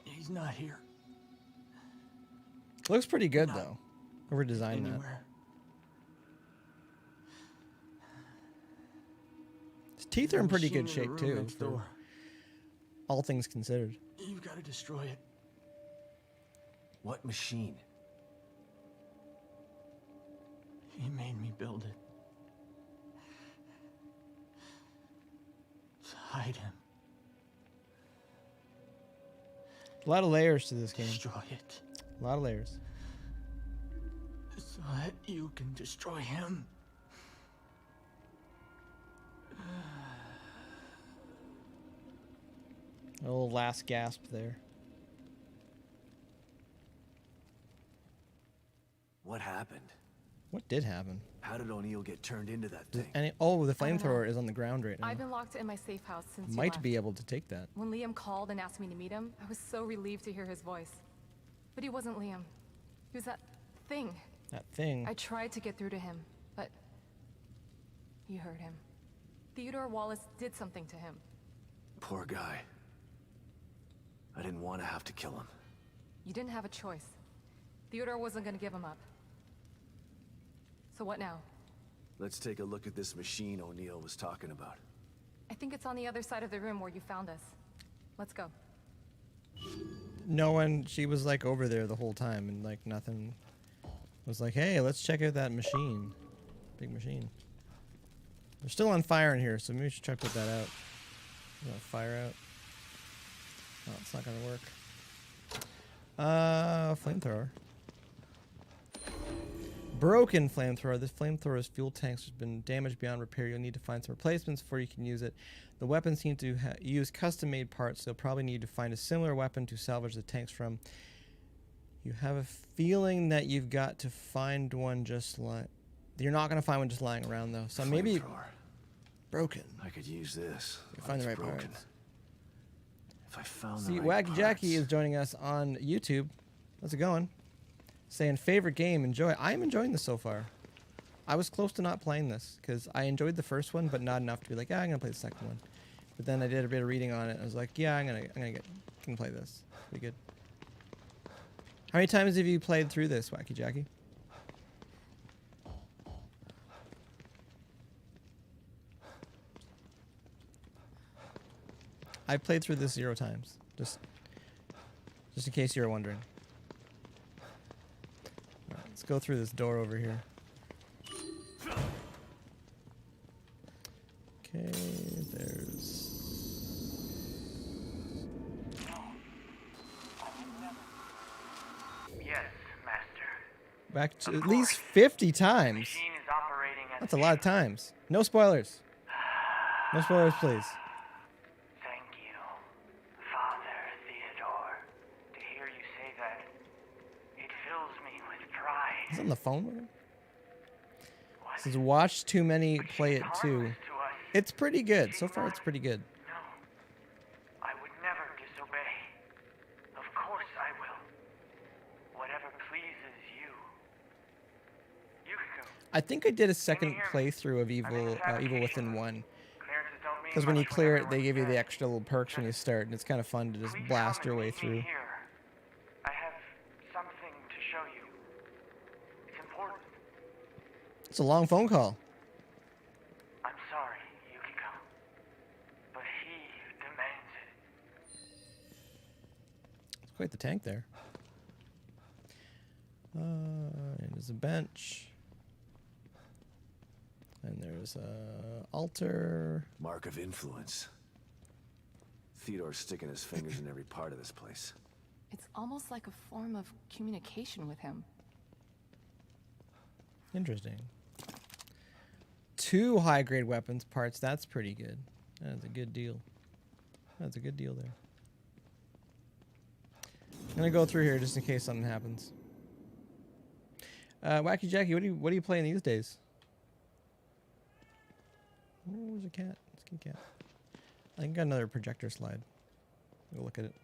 I: He's not here.
A: Looks pretty good though. Whoever designed that. His teeth are in pretty good shape too, for all things considered.
I: You've got to destroy it.
C: What machine?
I: He made me build it. To hide him.
A: A lot of layers to this game.
I: Destroy it.
A: A lot of layers.
I: So that you can destroy him.
A: A little last gasp there.
C: What happened?
A: What did happen?
C: How did O'Neill get turned into that thing?
A: Oh, the flamethrower is on the ground right now.
J: I've been locked in my safe house since you
A: Might
J: left.
A: be able to take that.
J: When Liam called and asked me to meet him, I was so relieved to hear his voice. But he wasn't Liam. He was that thing.
A: That thing.
J: I tried to get through to him, but you heard him. Theodore Wallace did something to him.
C: Poor guy. I didn't want to have to kill him.
J: You didn't have a choice. Theodore wasn't going to give him up. So what now?
C: Let's take a look at this machine O'Neill was talking about.
J: I think it's on the other side of the room where you found us. Let's go.
A: No one, she was like over there the whole time and like nothing was like, hey, let's check out that machine. Big machine. They're still on fire in here, so maybe we should try to put that out. Fire out. Oh, it's not gonna work. Flamethrower. Broken flamethrower. This flamethrower's fuel tanks has been damaged beyond repair. You'll need to find some replacements before you can use it. The weapons seem to use custom-made parts, so you'll probably need to find a similar weapon to salvage the tanks from. You have a feeling that you've got to find one just like... You're not going to find one just lying around, though. So maybe... Broken.
C: I could use this.
A: Find the right
C: broken.
A: parts.
C: If I found
A: See,
C: the right
A: Wacky Jackie
C: parts.
A: is joining us on YouTube. How's it going? Saying favorite game, enjoy. I'm enjoying this so far. I was close to not playing this because I enjoyed the first one, but not enough to be like, yeah, I'm gonna play the second one. But then I did a bit of reading on it. I was like, yeah, I'm gonna play this. Pretty good. How many times have you played through this, Wacky Jackie? I played through this 0 times. Just in case you were wondering. Right, let's go through this door over here. Okay, there's...
K: Yes, Master.
A: Back to at least 50 times.
K: Machine is operating as
A: That's a lot of times. No spoilers. No spoilers, please.
K: Thank you, Father Theodore. To hear you say that, it fills me with pride.
A: He's on the phone with him? It says watch too many, play it too. It's pretty good. So far, it's pretty good.
K: No,
A: I think I did a second playthrough of Evil Within 1. Because when you clear it, they give you the extra little perks when you start, and it's kind of fun to just blast your way through.
K: I have something to show you. It's important.
A: It's a long phone call.
K: I'm sorry, Yukiko, but he demands it.
A: It's quite the tank there. And there's a bench. And there's a altar.
C: Mark of influence. Theodore's sticking his fingers in every part of this place.
J: It's almost like a form of communication with him.
A: Interesting. 2 high-grade weapons parts. That's pretty good. That's a good deal. That's a good deal there. I'm gonna go through here just in case something happens. Wacky Jackie, what are you playing these days? Oh, there's a cat. It's a cute cat. I think I got another projector slide. Go look at it.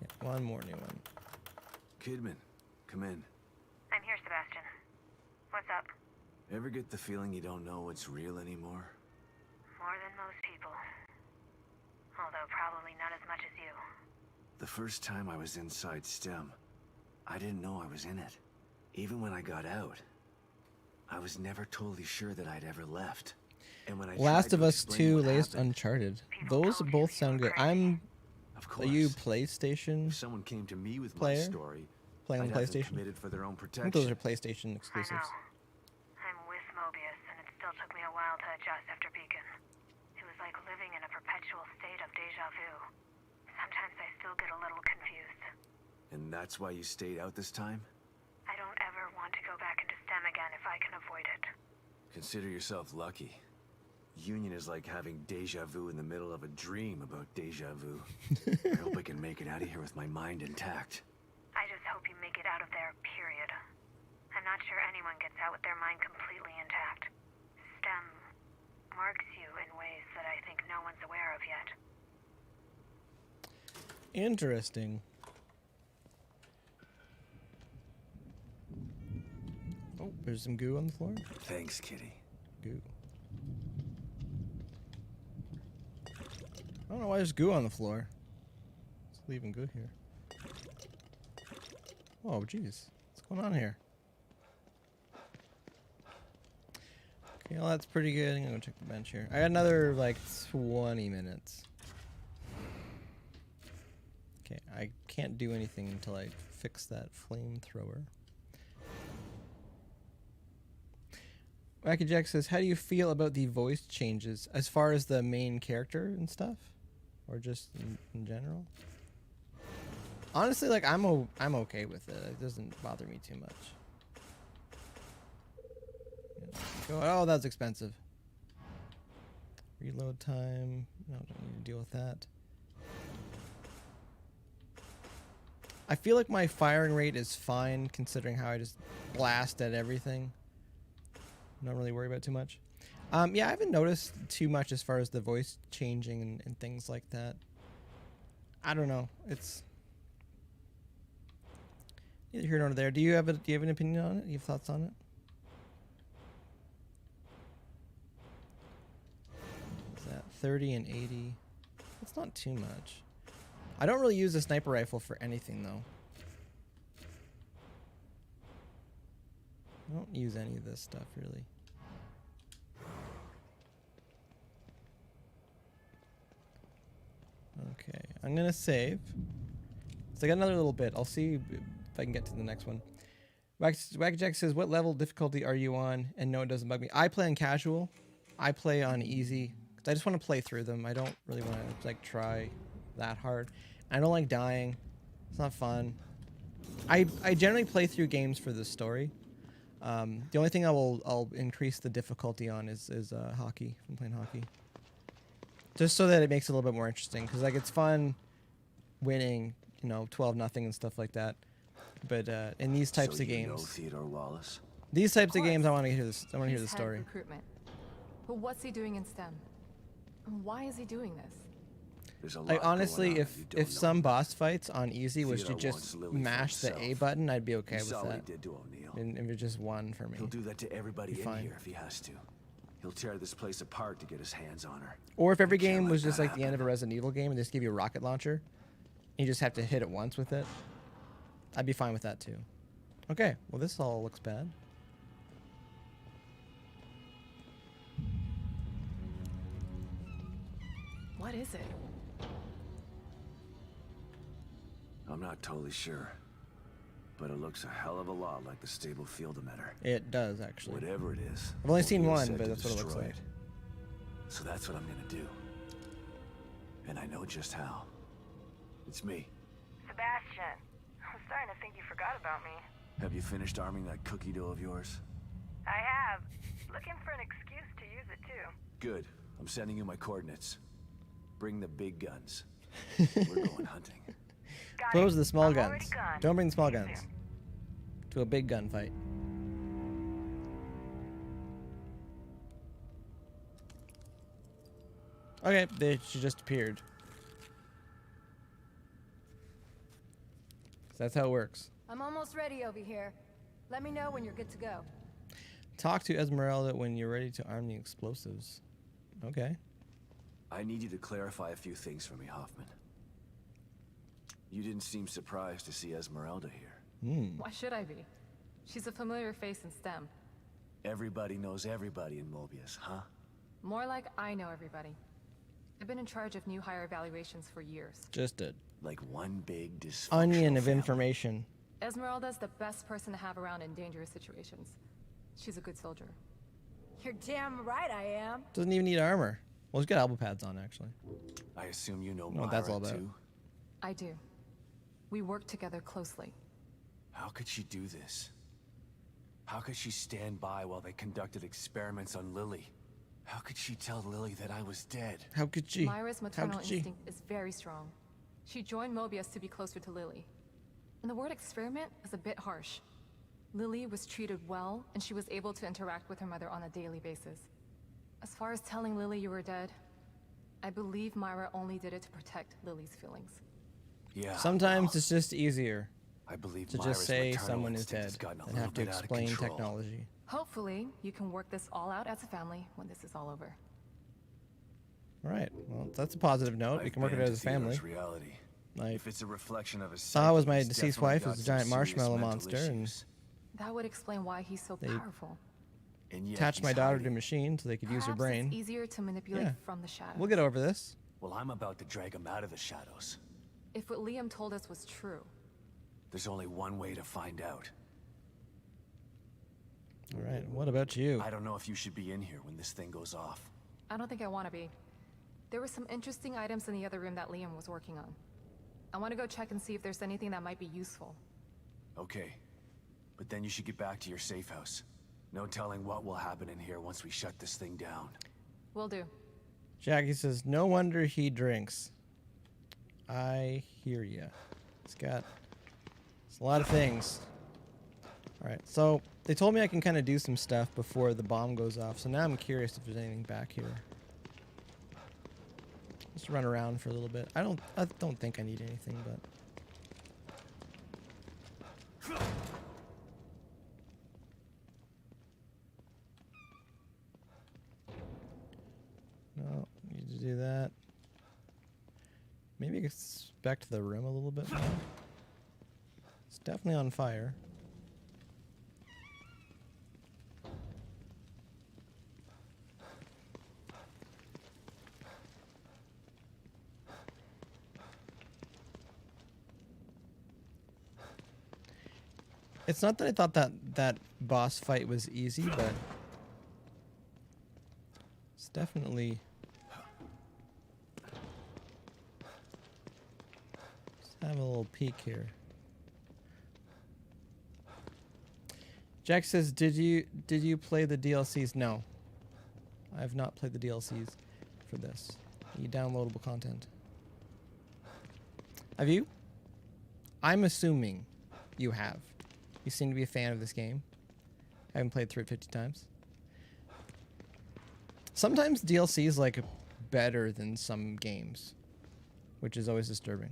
A: Yeah, one more new one.
C: Kidman, come in.
D: I'm here, Sebastian. What's up?
C: Ever get the feeling you don't know what's real anymore?
D: More than most people. Although probably not as much as you.
C: The first time I was inside STEM, I didn't know I was in it. Even when I got out, I was never totally sure that I'd ever left. And when I
A: Last of Us 2, latest
C: happened,
A: Uncharted. Those both sound good. Are you PlayStation?
C: If someone came to me with
A: player?
C: my story,
A: Playing on
C: I'd have them
A: PlayStation?
C: committed for their own
A: I
C: protection.
A: think those are PlayStation exclusives.
D: I know. I'm with Mobius, and it still took me a while to adjust after Beacon. It was like living in a perpetual state of deja vu. Sometimes I still get a little confused.
C: And that's why you stayed out this time?
D: I don't ever want to go back into STEM again if I can avoid it.
C: Consider yourself lucky. Union is like having deja vu in the middle of a dream about deja vu. I hope I can make it out of here with my mind intact.
D: I just hope you make it out of there, period. I'm not sure anyone gets out with their mind completely intact. STEM marks you in ways that I think no one's aware of yet.
A: Interesting. Oh, there's some goo on the floor.
C: Thanks, kitty.
A: Goo. I don't know why there's goo on the floor. It's leaving goo here. Oh, jeez. What's going on here? Okay, well, that's pretty good. I'm gonna go check the bench here. I got another, like, 20 minutes. Okay, I can't do anything until I fix that flamethrower. Wacky Jack says, how do you feel about the voice changes as far as the main character and stuff? Or just in general? Honestly, like, I'm okay with it. It doesn't bother me too much. Oh, that's expensive. Reload time. No, don't need to deal with that. I feel like my firing rate is fine considering how I just blast at everything. Don't really worry about it too much. Yeah, I haven't noticed too much as far as the voice changing and things like that. I don't know. It's neither here nor there. Do you have an opinion on it? Do you have thoughts on it? Is that 30 and 80? That's not too much. I don't really use a sniper rifle for anything though. I don't use any of this stuff really. Okay, I'm gonna save. So I got another little bit. I'll see if I can get to the next one. Wacky Jack says, what level of difficulty are you on? And no, it doesn't bug me. I play on casual. I play on easy. 'Cause I just want to play through them. I don't really want to like try that hard. I don't like dying. It's not fun. I generally play through games for the story. The only thing I'll increase the difficulty on is hockey. If I'm playing hockey. Just so that it makes it a little bit more interesting, because like it's fun winning, 12-0 and stuff like that. But in these types of games,
C: know Theodore Wallace?
A: These types of games, I want to hear this. I want to hear the
J: He's head
A: story.
J: of recruitment. But what's he doing in STEM? And why is he doing this?
C: There's a lot
A: Like honestly,
C: going on that you don't
A: if
C: know
A: some
C: about.
A: boss fights on easy was to
C: Theodore
A: just
C: wants Lily for
A: mash the A
C: himself.
A: button, I'd be okay
C: You
A: with
C: saw what he
A: that.
C: did to O'Neill.
A: And if it's just one for me.
C: He'll do that to everybody
A: Be
C: in
A: fine.
C: here if he has to. He'll tear this place apart to get his hands on her.
A: Or if every
C: I can't
A: game
C: let
A: was just
C: that
A: like the end of a Resident Evil game and just give you a rocket launcher, and you just have to hit it once with it, I'd be fine with that too. Okay, well this all looks bad.
J: What is it?
C: I'm not totally sure, but it looks a hell of a lot like the stable field emitter.
A: It does actually.
C: Whatever it is.
A: I've only seen
C: O'Neill
A: one,
C: said
A: but
C: to
A: that's what it looks
C: destroy
A: like.
C: So that's what I'm gonna do. And I know just how. It's me.
F: Sebastian, I'm starting to think you forgot about me.
C: Have you finished arming that cookie dough of yours?
F: I have. Looking for an excuse to use it too.
C: Good. I'm sending you my coordinates. Bring the big guns. We're going hunting.
F: Got
A: Close
F: it.
A: the small
F: I'm
A: guns.
F: already gone.
A: Don't bring the small
F: See you
A: guns
F: soon.
A: to a big gunfight. Okay, she just appeared. So that's how it works.
L: I'm almost ready over here. Let me know when you're good to go.
A: Talk to Esmeralda when you're ready to arm the explosives. Okay.
C: I need you to clarify a few things for me, Hoffman. You didn't seem surprised to see Esmeralda here.
J: Why should I be? She's a familiar face in STEM.
C: Everybody knows everybody in Mobius, huh?
J: More like I know everybody. I've been in charge of new hire evaluations for years.
A: Just a
C: Like one big dysfunctional
A: onion of
C: family.
A: information.
J: Esmeralda's the best person to have around in dangerous situations. She's a good soldier.
L: You're damn right I am.
A: Doesn't even need armor. Well, she's got elbow pads on, actually.
C: I assume you know
A: Know what that's all
C: Myra,
A: about.
C: too?
J: I do. We work together closely.
C: How could she do this? How could she stand by while they conducted experiments on Lily? How could she tell Lily that I was dead?
A: How could she?
J: Myra's
A: How
J: maternal
A: could she?
J: instinct is very strong. She joined Mobius to be closer to Lily. And the word experiment is a bit harsh. Lily was treated well, and she was able to interact with her mother on a daily basis. As far as telling Lily you were dead, I believe Myra only did it to protect Lily's feelings.
C: Yeah.
A: Sometimes
C: well,
A: it's just easier
C: I believe
A: to
C: Myra's
A: just say
C: maternal
A: someone is
C: instinct
A: dead
C: has gotten a
A: than
C: little
A: have to
C: bit out of
A: explain
C: control.
A: technology.
J: Hopefully, you can work this all out as a family when this is all over.
A: All right. Well, that's a positive note. We
C: I've
A: can work it
C: been
A: out
C: to
A: as a family.
C: Theodore's reality.
A: Like,
C: If it's a reflection of his
A: Saw was
C: psyche,
A: my
C: he's
A: deceased
C: definitely
A: wife
C: got
A: was a
C: some
A: giant
C: serious
A: marshmallow
C: mental
A: monster and
C: issues.
J: That would explain why he's so
A: They-
J: powerful.
C: And yet
A: attached my
C: he's
A: daughter to a
C: hiding.
A: machine so they could use her
J: Perhaps
A: brain.
J: it's easier to manipulate
A: Yeah.
J: from the shadows.
A: We'll get over this.
C: Well, I'm about to drag him out of the shadows.
J: If what Liam told us was true,
C: There's only one way to find out.
A: All right. What about you?
C: I don't know if you should be in here when this thing goes off.
J: I don't think I want to be. There were some interesting items in the other room that Liam was working on. I want to go check and see if there's anything that might be useful.
C: Okay. But then you should get back to your safe house. No telling what will happen in here once we shut this thing down.
J: Will do.
A: Jackie says, no wonder he drinks. I hear ya. It's a lot of things. All right. So they told me I can kind of do some stuff before the bomb goes off. So now I'm curious if there's anything back here. Just run around for a little bit. I don't think I need anything, but. No, need to do that. Maybe get back to the room a little bit more. It's definitely on fire. It's not that I thought that boss fight was easy, but it's definitely. Let's have a little peek here. Jack says, "Did you play the DLCs?" No, I have not played the DLCs for this. The downloadable content. Have you? I'm assuming you have. You seem to be a fan of this game. I haven't played through it 50 times. Sometimes DLC is like better than some games. which is always disturbing.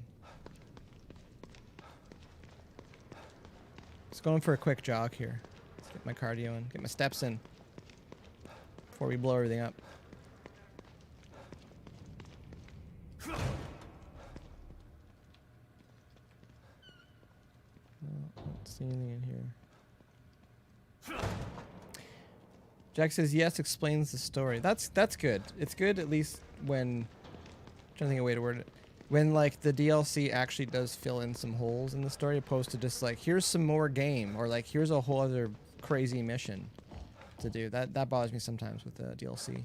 A: Just going for a quick jog here. Let's get my cardio in, get my steps in before we blow everything up. Don't see anything in here. Jack says yes, explains the story. That's good. It's good at least when, I'm trying to think of a way to word it. When like the DLC actually does fill in some holes in the story, opposed to just like here's some more game or like here's a whole other crazy mission to do. That bothers me sometimes with the DLC.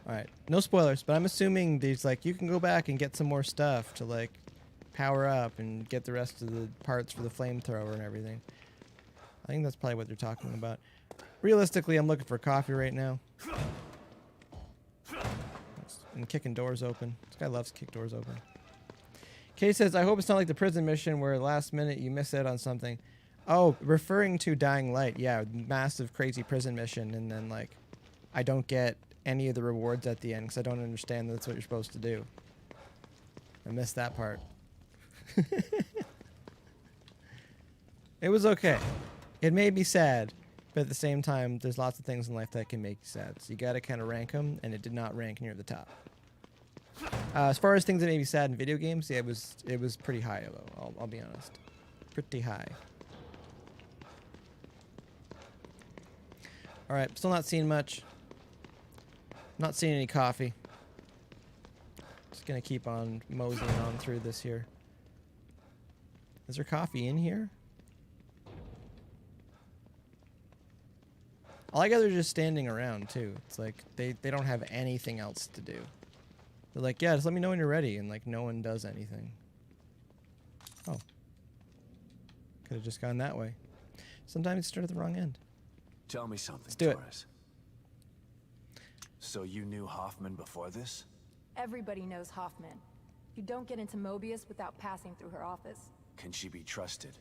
A: All right, no spoilers, but I'm assuming there's like you can go back and get some more stuff to like power up and get the rest of the parts for the flamethrower and everything. I think that's probably what they're talking about. Realistically, I'm looking for coffee right now. And kicking doors open. This guy loves to kick doors open. Kay says, I hope it's not like the prison mission where last minute you miss out on something. Oh, referring to Dying Light. Yeah, massive crazy prison mission and then like I don't get any of the rewards at the end because I don't understand that's what you're supposed to do. I missed that part. It was okay. It made me sad, but at the same time, there's lots of things in life that can make you sad. So you got to kind of rank them, and it did not rank near the top. As far as things that made me sad in video games, yeah, it was pretty high, though. I'll be honest, pretty high. All right, still not seeing much. Not seeing any coffee. Just gonna keep on moseying on through this here. Is there coffee in here? All I got are just standing around too. It's like they don't have anything else to do. They're like, yeah, just let me know when you're ready, and like no one does anything. Oh. Could have just gone that way. Sometimes you start at the wrong end.
C: Tell me something,
A: Let's do
C: Torres. So you knew Hoffman before this?
L: Everybody knows Hoffman. You don't get into Mobius without passing through her office.
C: Can she be trusted?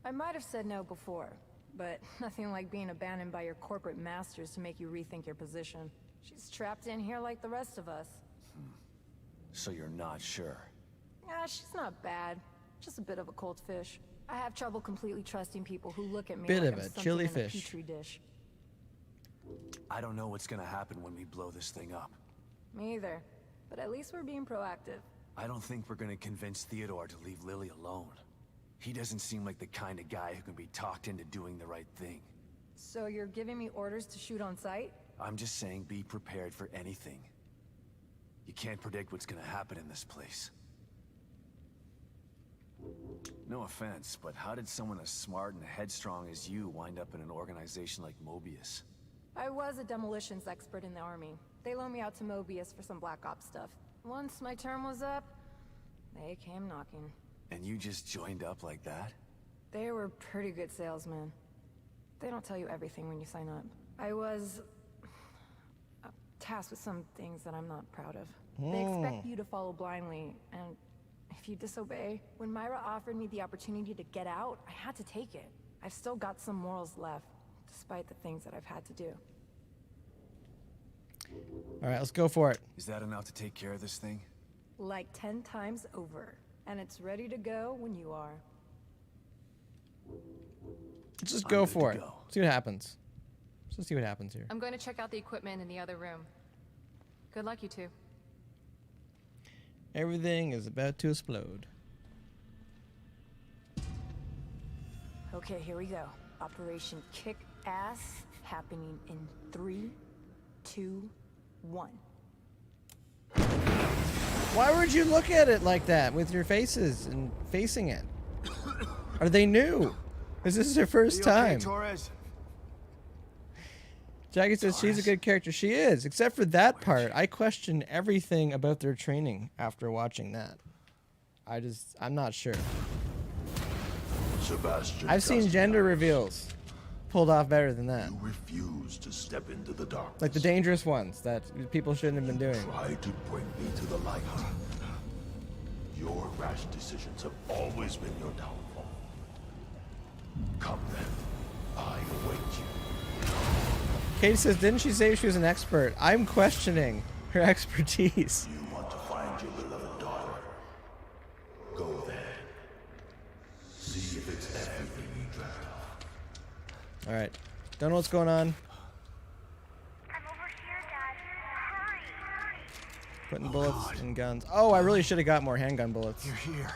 L: I might have said no before, but nothing like being abandoned by your corporate masters to make you rethink your position. She's trapped in here like the rest of us.
C: So you're not sure?
L: Yeah, she's not bad. Just a bit of a cold fish. I have trouble completely trusting people who look at me
A: Bit
L: like
A: of
L: I'm
A: a
L: something
A: chili
L: in a
A: fish.
L: petri dish.
C: I don't know what's gonna happen when we blow this thing up.
L: Me either. But at least we're being proactive.
C: I don't think we're gonna convince Theodore to leave Lily alone. He doesn't seem like the kind of guy who can be talked into doing the right thing.
L: So you're giving me orders to shoot on sight?
C: I'm just saying be prepared for anything. You can't predict what's gonna happen in this place. No offense, but how did someone as smart and headstrong as you wind up in an organization like Mobius?
L: I was a demolitions expert in the army. They loaned me out to Mobius for some Black Ops stuff. Once my term was up, they came knocking.
C: And you just joined up like that?
L: They were pretty good salesmen. They don't tell you everything when you sign up. I was tasked with some things that I'm not proud of. They expect you to follow blindly, and if you disobey, when Myra offered me the opportunity to get out, I had to take it. I've still got some morals left, despite the things that I've had to do.
A: All right, let's go for it.
C: Is that enough to take care of this thing?
L: Like 10 times over. And it's ready to go when you are.
A: Let's just go for it. See what happens. Let's just see what happens here.
J: I'm going to check out the equipment in the other room. Good luck, you two.
A: Everything is about to explode.
L: Okay, here we go. Operation Kick Ass happening in 3, 2, 1.
A: Why would you look at it like that with your faces and facing it? Are they new? Is this their first time?
C: Okay, Torres?
A: Jackie says she's a good character. She is, except for that part. I question everything about their training after watching that. I'm not sure.
M: Sebastian
A: I've seen gender reveals pulled off better than that.
M: You refuse to step into the darkness.
A: Like the dangerous ones that people shouldn't have been doing.
M: Try to bring me to the light. Your rash decisions have always been your downfall. Come then. I await you.
A: Katie says, didn't she say she was an expert? I'm questioning Her expertise.
M: You want to find your beloved daughter? Go there. See if it's everything you dreamt of.
A: All right. Don't know what's going on.
D: I'm over here, Dad. Hurry!
A: Putting bullets in guns. Oh, I really should have got more handgun bullets.
M: You're here.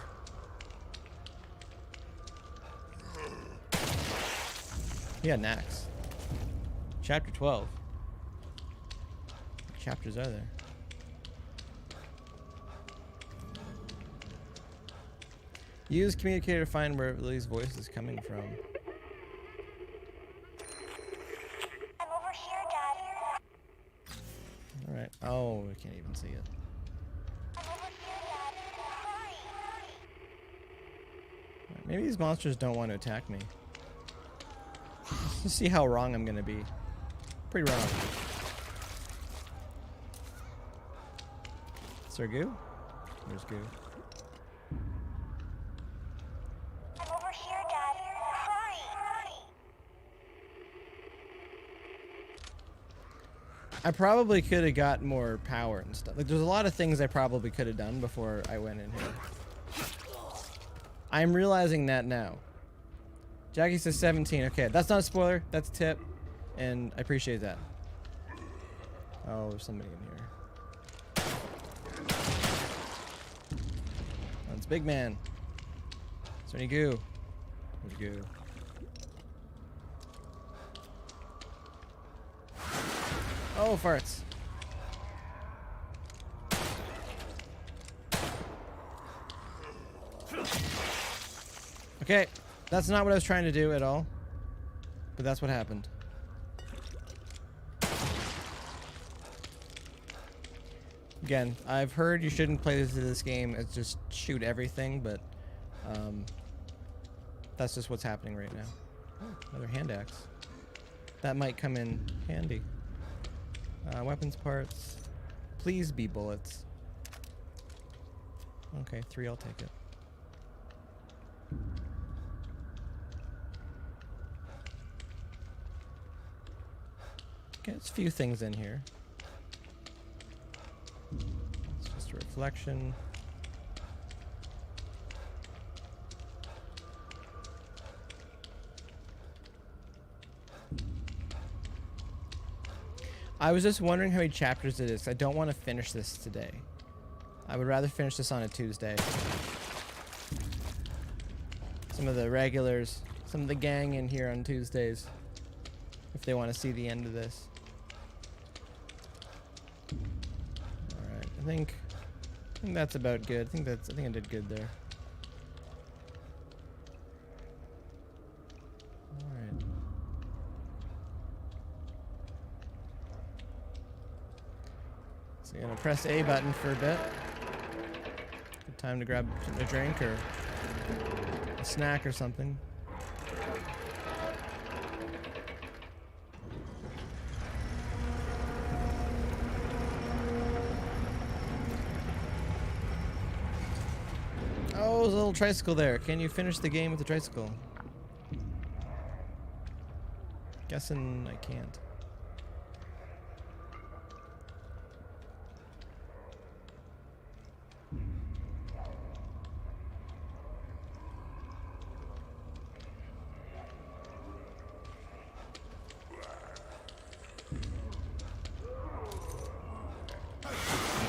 A: He had an axe. Chapter 12. What chapters are there? Use communicator to find where Lily's voice is coming from.
D: I'm over here, Dad.
A: Alright. Oh, we can't even see it.
D: I'm over here, Dad. Hurry!
A: Alright, maybe these monsters don't want to attack me. Let's see how wrong I'm gonna be. Pretty wrong. Is there goo? There's goo.
D: I'm over here, Dad. Hurry!
A: I probably could have got more power and stuff. Like, there's a lot of things I probably could have done before I went in here. I'm realizing that now. Jackie says 17. Okay, that's not a spoiler. That's a tip. And I appreciate that. Oh, there's somebody in here. That's Big Man. Is there any goo? There's goo. Oh, farts. Okay, that's not what I was trying to do at all. But that's what happened. Again, I've heard you shouldn't play this game as just shoot everything, but that's just what's happening right now. Oh, another hand axe. That might come in handy. Weapons parts. Please be bullets. Okay, 3, I'll take it. Okay, there's a few things in here. It's just a reflection. I was just wondering how many chapters it is. I don't want to finish this today. I would rather finish this on a Tuesday. Some of the regulars, some of the gang in here on Tuesdays, if they want to see the end of this. Alright, I think that's about good. I think I did good there. Alright. So you're gonna press A button for a bit. Good time to grab a drink or a snack or something. Oh, there's a little tricycle there. Can you finish the game with the tricycle? Guessing I can't.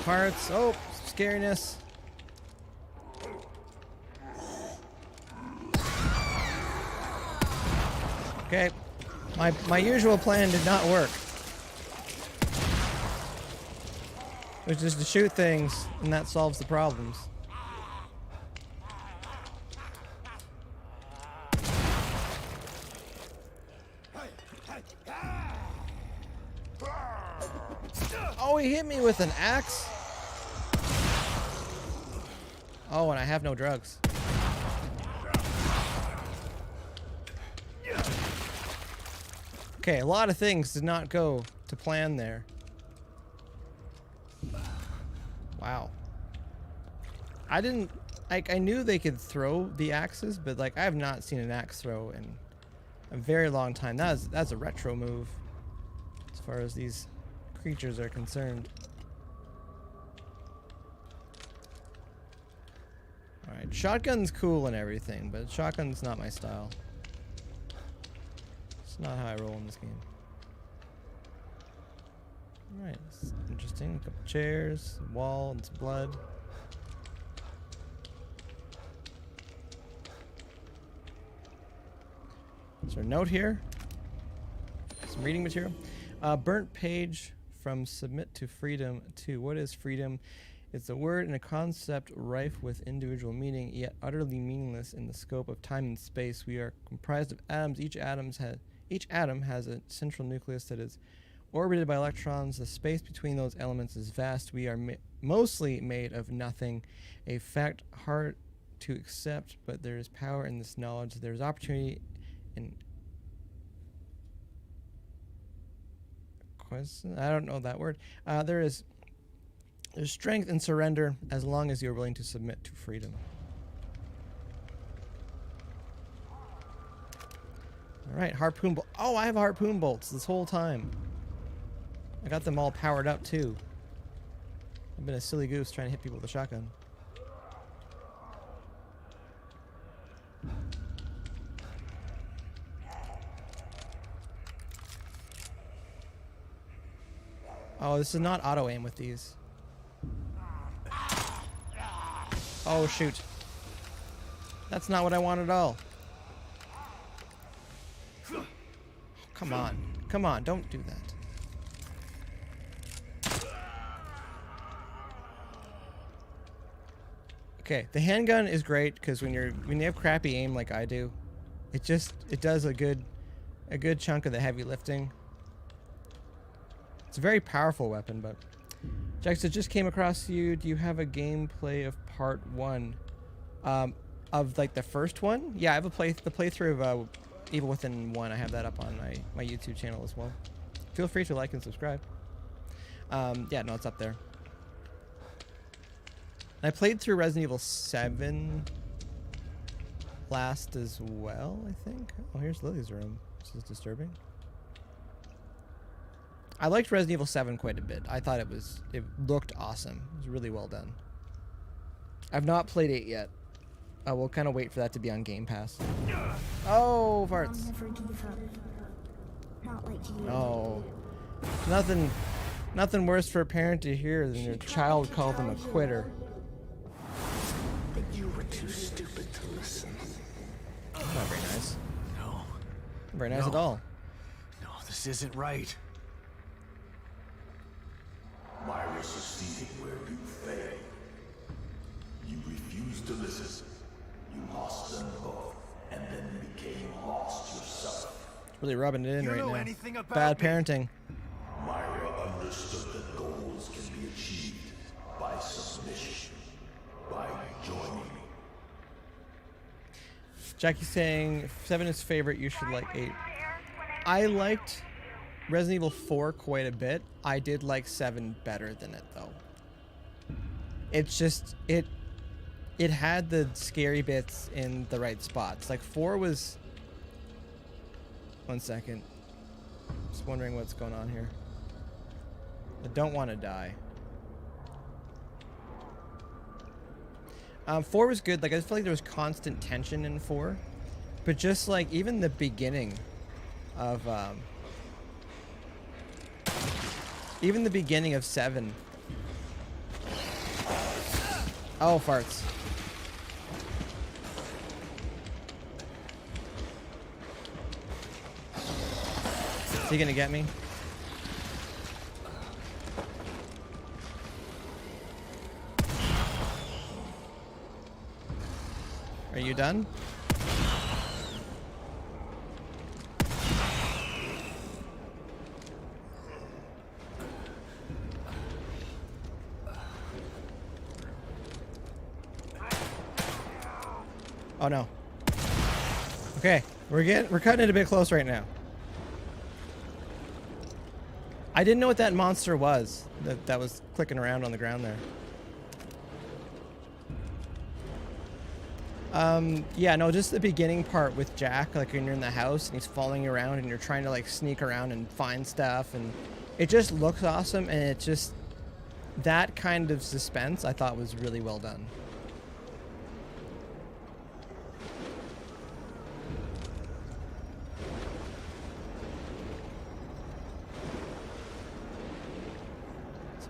A: Parts. Oh, scariness. Okay, my usual plan did not work. Which is to shoot things, and that solves the problems. Oh, he hit me with an axe. Oh, and I have no drugs. Okay, a lot of things did not go to plan there. Wow. I knew they could throw the axes, but like I have not seen an axe throw in a very long time. That's a retro move as far as these creatures are concerned. Alright, shotgun's cool and everything, but shotgun's not my style. It's not how I roll in this game. Alright, it's interesting. A couple chairs, a wall, and some blood. Is there a note here? Some reading material. Burnt page from Submit to Freedom to What is Freedom? It's a word and a concept rife with individual meaning, yet utterly meaningless in the scope of time and space. We are comprised of atoms. Each atom has a central nucleus that is orbited by electrons. The space between those elements is vast. We are mostly made of nothing, a fact hard to accept, but there is power in this knowledge. There is opportunity in... I don't know that word. There's strength and surrender as long as you're willing to submit to freedom. All right, harpoon bolt. Oh, I have harpoon bolts this whole time. I got them all powered up too. I've been a silly goose trying to hit people with a shotgun. Oh, this is not auto aim with these. Oh, shoot. That's not what I want at all. Oh, come on. Come on, don't do that. Okay, the handgun is great because when you have crappy aim like I do, it does a good chunk of the heavy lifting. It's a very powerful weapon, but Jax, it just came across you. Do you have a gameplay of part 1 of like the first one? Yeah, I have the playthrough of Evil Within 1. I have that up on my YouTube channel as well. Feel free to like and subscribe. Yeah, no, it's up there. I played through Resident Evil 7 last as well, I think. Oh, here's Lily's room. This is disturbing. I liked Resident Evil 7 quite a bit. I thought it looked awesome. It was really well done. I've not played 8 yet. I will kind of wait for that to be on Game Pass. Oh, farts. Oh. Nothing worse for a parent to hear than their child call them a quitter.
M: But you were too stupid to listen.
A: Not very nice.
C: No.
A: Not very nice at all.
C: No, this isn't right.
M: Myra succeeded where you failed. You refused to listen. You lost them both, and then became lost yourself.
A: Really rubbing it in
C: You
A: right
C: know
A: now.
C: anything about
A: Bad
C: me?
A: parenting.
M: Myra understood that goals can be achieved by submission, by joining.
A: Jackie's saying 7 is favorite, you should like 8. I liked Resident Evil 4 quite a bit. I did like 7 better than it though. It's just it had the scary bits in the right spots. Like 4 was... One second. Just wondering what's going on here. I don't want to die. 4 was good. Like I feel like there was constant tension in 4, but just like even the beginning of even the beginning of 7. Oh, farts. Is he gonna get me? Are you done? Oh no. Okay, we're cutting it a bit close right now. I didn't know what that monster was that was clicking around on the ground there. Yeah, no, just the beginning part with Jack, like when you're in the house and he's following you around and you're trying to like sneak around and find stuff, and it just looks awesome, and it just, that kind of suspense I thought was really well done.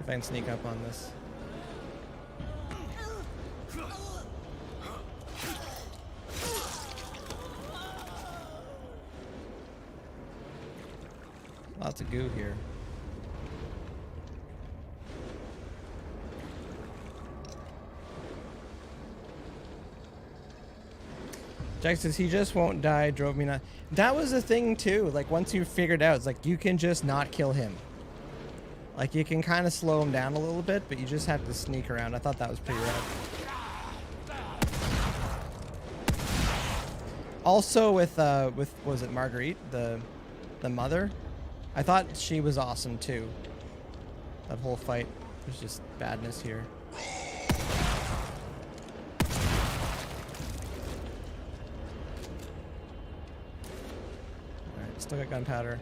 A: If I can sneak up on this. Lots of goo here. Jack says he just won't die, drove me nuts. That was a thing too. Like once you figured out, it's like you can just not kill him. Like you can kind of slow him down a little bit, but you just have to sneak around. I thought that was pretty rad. Also with was it Marguerite, the mother? I thought she was awesome too. That whole fight. There's just badness here. Alright, still got gunpowder.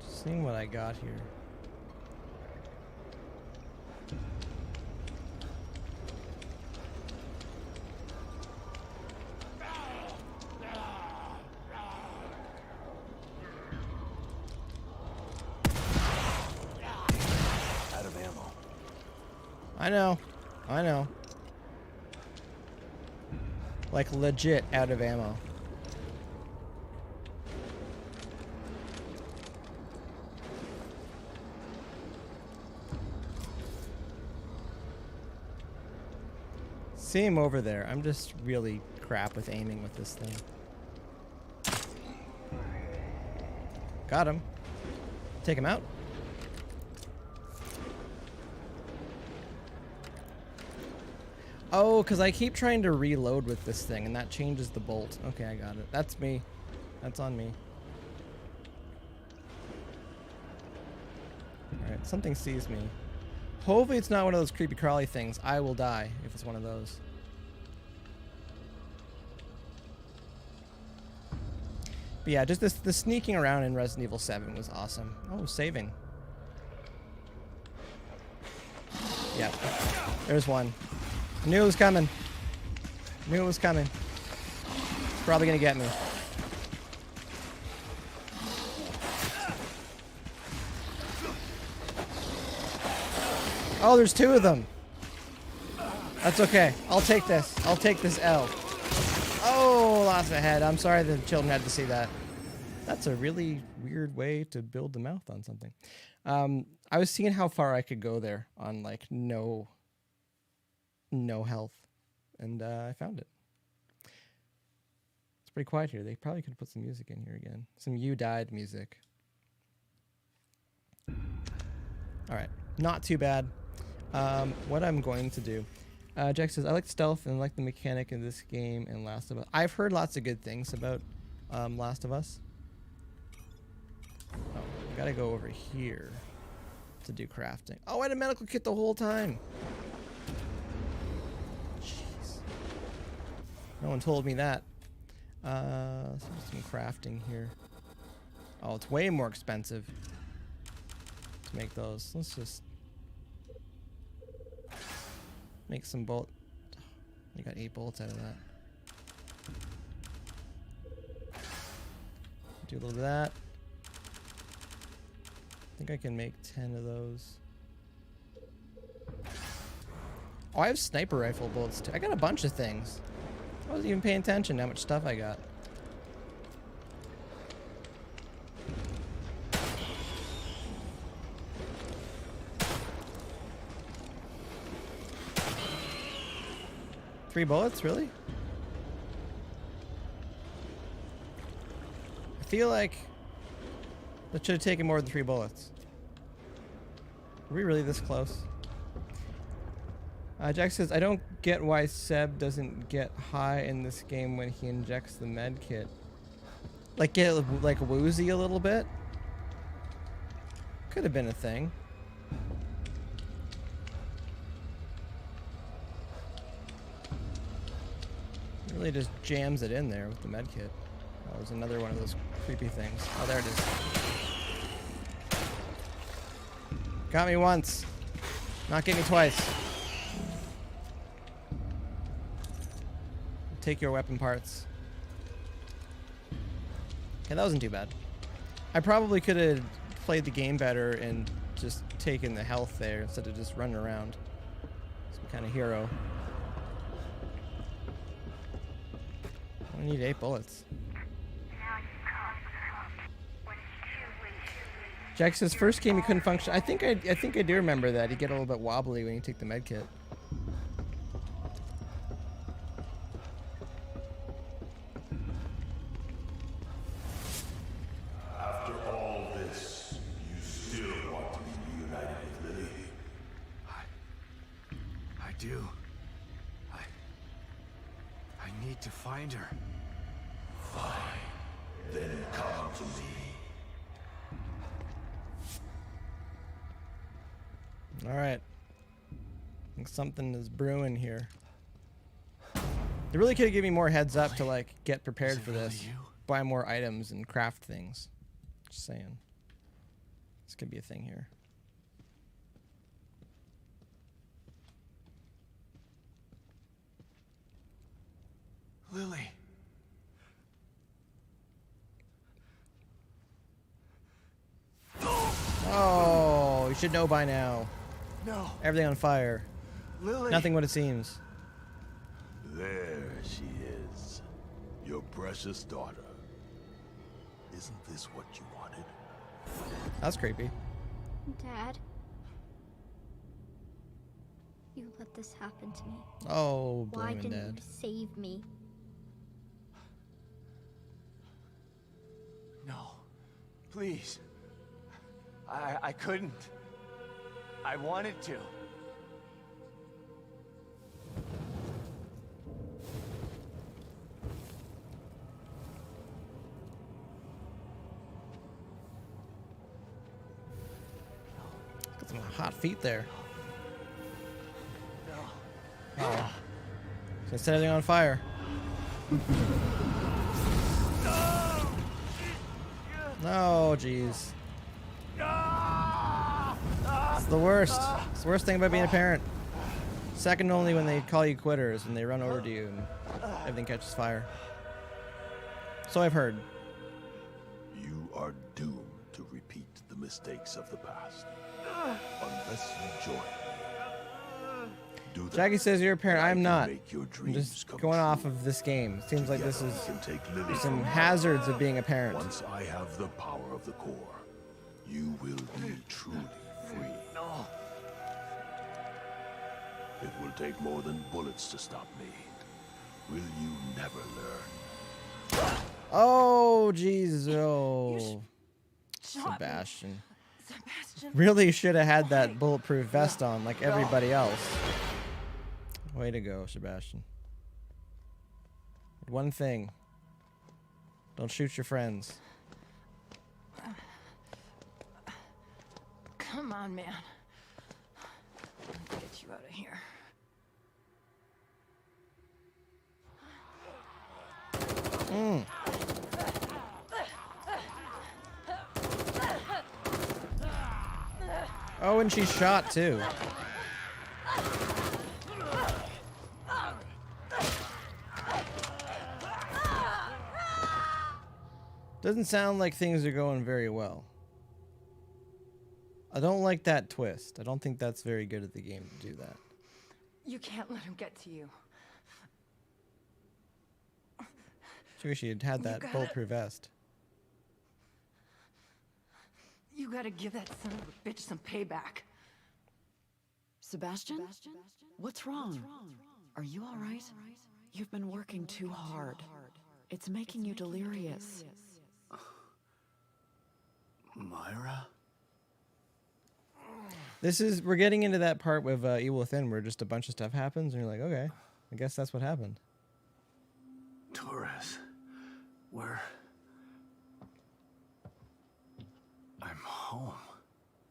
A: Just seeing what I got here. I know. Like legit out of ammo. See him over there. I'm just really crap with aiming with this thing. Got him. Take him out. Oh, because I keep trying to reload with this thing, and that changes the bolt. Okay, I got it. That's me. That's on me. Alright, something sees me. Hopefully it's not one of those creepy crawly things. I will die if it's one of those. But yeah, just the sneaking around in Resident Evil 7 was awesome. Oh, saving. Yeah, there's one. Knew it was coming. Knew it was coming. It's probably gonna get me. Oh, there's two of them. That's okay. I'll take this. I'll take this L. Oh, lost a head. I'm sorry the children had to see that. That's a really weird way to build the mouth on something. I was seeing how far I could go there on like no health, and I found it. It's pretty quiet here. They probably could have put some music in here again. Some You Died music. Alright, not too bad. What I'm going to do. Jack says, I like stealth and like the mechanic in this game and Last of Us. I've heard lots of good things about Last of Us. Oh, I gotta go over here to do crafting. Oh, I had a medical kit the whole time. Jeez. No one told me that. Let's do some crafting here. Oh, it's way more expensive to make those. Let's just make some bullets. You got 8 bullets out of that. Do a little bit of that. I think I can make 10 of those. Oh, I have sniper rifle bullets too. I got a bunch of things. I wasn't even paying attention to how much stuff I got. Three bullets, really? I feel like that should have taken more than 3 bullets. Are we really this close? Jack says, I don't get why Seb doesn't get high in this game when he injects the med kit. Like get like woozy a little bit? Could have been a thing. Really just jams it in there with the med kit. Oh, there's another one of those creepy things. Oh, there it is. Got me once. Not get me twice. take your weapon parts. Okay, that wasn't too bad. I probably could have played the game better and just taken the health there instead of just running around. Some kind of hero. I need 8 bullets. Jack says first game he couldn't function. I think I do remember that. He get a little bit wobbly when you take the med kit.
M: After all this, you still want to be reunited with Lily?
C: I do. I need to find her.
M: Fine. Then come to me.
A: All right. I think something is brewing here. They really could have given me more heads up to like get prepared for this. Buy more items and craft things. Just saying. This could be a thing here.
C: Lily.
A: Oh, you should know by now.
C: No.
A: Everything on fire.
C: Lily.
A: Nothing what it seems.
M: There she is. Your precious daughter. Isn't this what you wanted?
A: That's creepy.
N: Dad. You let this happen to me.
A: Oh,
N: Why
A: blaming
N: didn't
A: Dad.
N: you save me?
I: No. Please. I couldn't. I wanted to.
A: Got some hot feet there.
I: No.
A: Oh. So set everything on fire. No, jeez. It's the worst. It's the worst thing about being a parent. Second only when they call you quitters and they run over to you and everything catches fire. So I've heard.
M: You are doomed to repeat the mistakes of the past. Unless you join me. Do that,
A: Jackie says you're a parent. I'm not.
M: make your
A: I'm
M: dreams
A: just
M: come
A: going
M: true.
A: off of this game. It seems like this
M: Together
A: is
M: we can take Lily
A: some
M: from
A: hazards of being a parent.
M: Once I have the power of the core, you will be truly free.
I: No.
M: It will take more than bullets to stop me. Will you never learn?
A: Oh, jeez. Oh. Sebastian. Really should have had that bulletproof vest on like everybody else. Way to go, Sebastian. One thing. Don't shoot your friends.
L: Come on, man. Let's get you out of here.
A: Oh, and she's shot too. Doesn't sound like things are going very well. I don't like that twist. I don't think that's very good at the game to do that.
L: You can't let him get to you.
A: Sure, she had had that bulletproof vest.
L: You gotta give that son of a bitch some payback.
O: Sebastian? What's wrong? Are you all right? You've been working too hard. It's making you delirious.
C: Myra?
A: We're getting into that part with Evil Within where just a bunch of stuff happens and you're like, okay, I guess that's what happened.
C: Torres. Where? I'm home.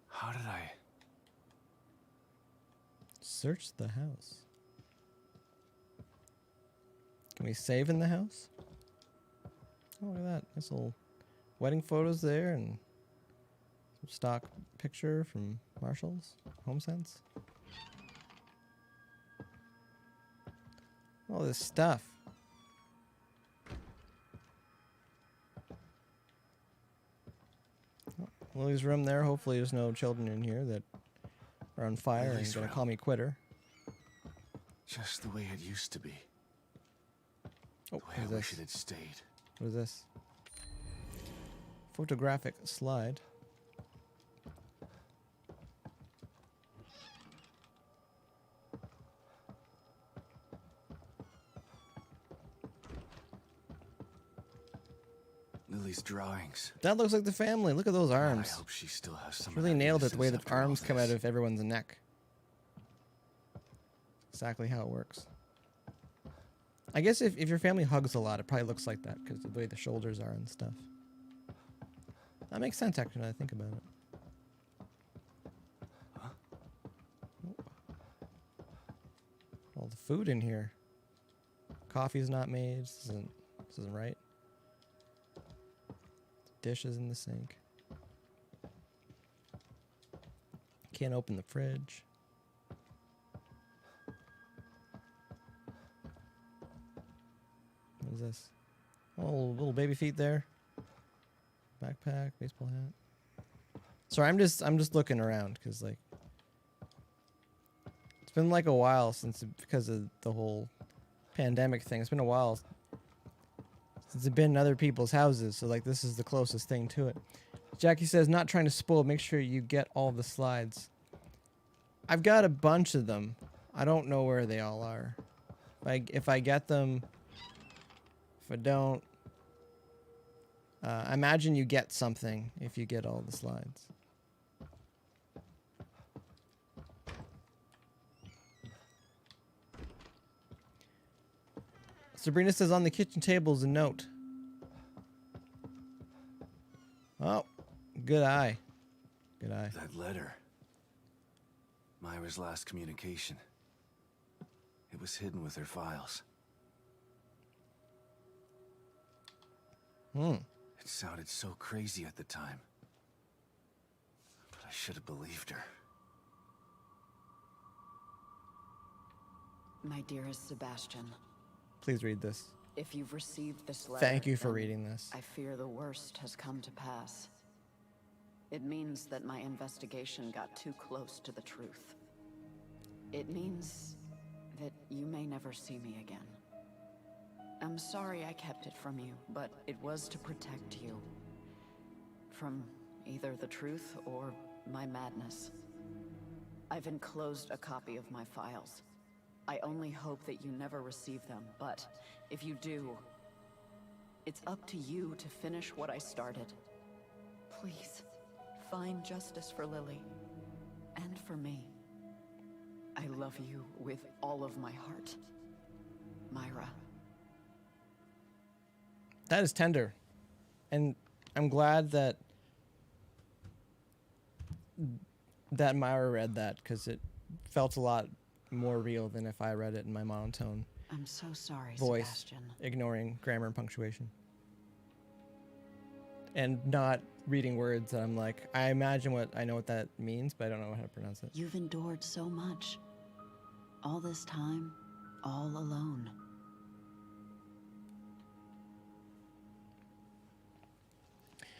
C: How did I?
A: Search the house. Can we save in the house? Oh, look at that. Nice little wedding photos there and some stock picture from Marshall's HomeSense. All this stuff. Lily's room there. Hopefully there's no children in here that are on fire
C: Lily's
A: and gonna
C: room.
A: call me quitter.
C: Just the way it used to be.
A: Oh,
C: The way
A: what is
C: I wish
A: this?
C: it had stayed.
A: What is this? Photographic slide.
C: Lily's drawings.
A: That looks like the family. Look at those arms.
C: I hope she still has some.
A: Really nailed it the way the
C: after all
A: arms come out
C: this.
A: of everyone's neck. Exactly how it works. I guess if your family hugs a lot, it probably looks like that because the way the shoulders are and stuff. That makes sense actually when I think about it.
C: Huh?
A: All the food in here. Coffee's not made. This isn't right. Dishes in the sink. Can't open the fridge. What is this? Oh, little baby feet there. Backpack, baseball hat. Sorry, I'm just looking around because like it's been like a while since because of the whole pandemic thing. It's been a while since I've been in other people's houses, so like this is the closest thing to it. Jackie says, not trying to spoil, make sure you get all the slides. I've got a bunch of them. I don't know where they all are. If I get them, if I don't, I imagine you get something if you get all the slides. Sabrina says on the kitchen table is a note. Oh, good eye. Good eye.
C: That letter. Myra's last communication. It was hidden with her files.
A: Hmm.
C: It sounded so crazy at the time. But I should have believed her.
O: My dearest Sebastian,
A: Please read this.
O: if you've received this letter,
A: Thank you for
O: then
A: reading this.
O: I fear the worst has come to pass. It means that my investigation got too close to the truth. It means that you may never see me again. I'm sorry I kept it from you, but it was to protect you. From either the truth or my madness. I've enclosed a copy of my files. I only hope that you never receive them, but if you do, it's up to you to finish what I started. Please, find justice for Lily, and for me. I love you with all of my heart. Myra.
A: That is tender. And I'm glad that Myra read that because it felt a lot more real than if I read it in my monotone
O: I'm so sorry,
A: voice,
O: Sebastian.
A: ignoring grammar and punctuation. And not reading words that I'm like, I know what that means, but I don't know how to pronounce it.
O: You've endured so much. All this time, all alone.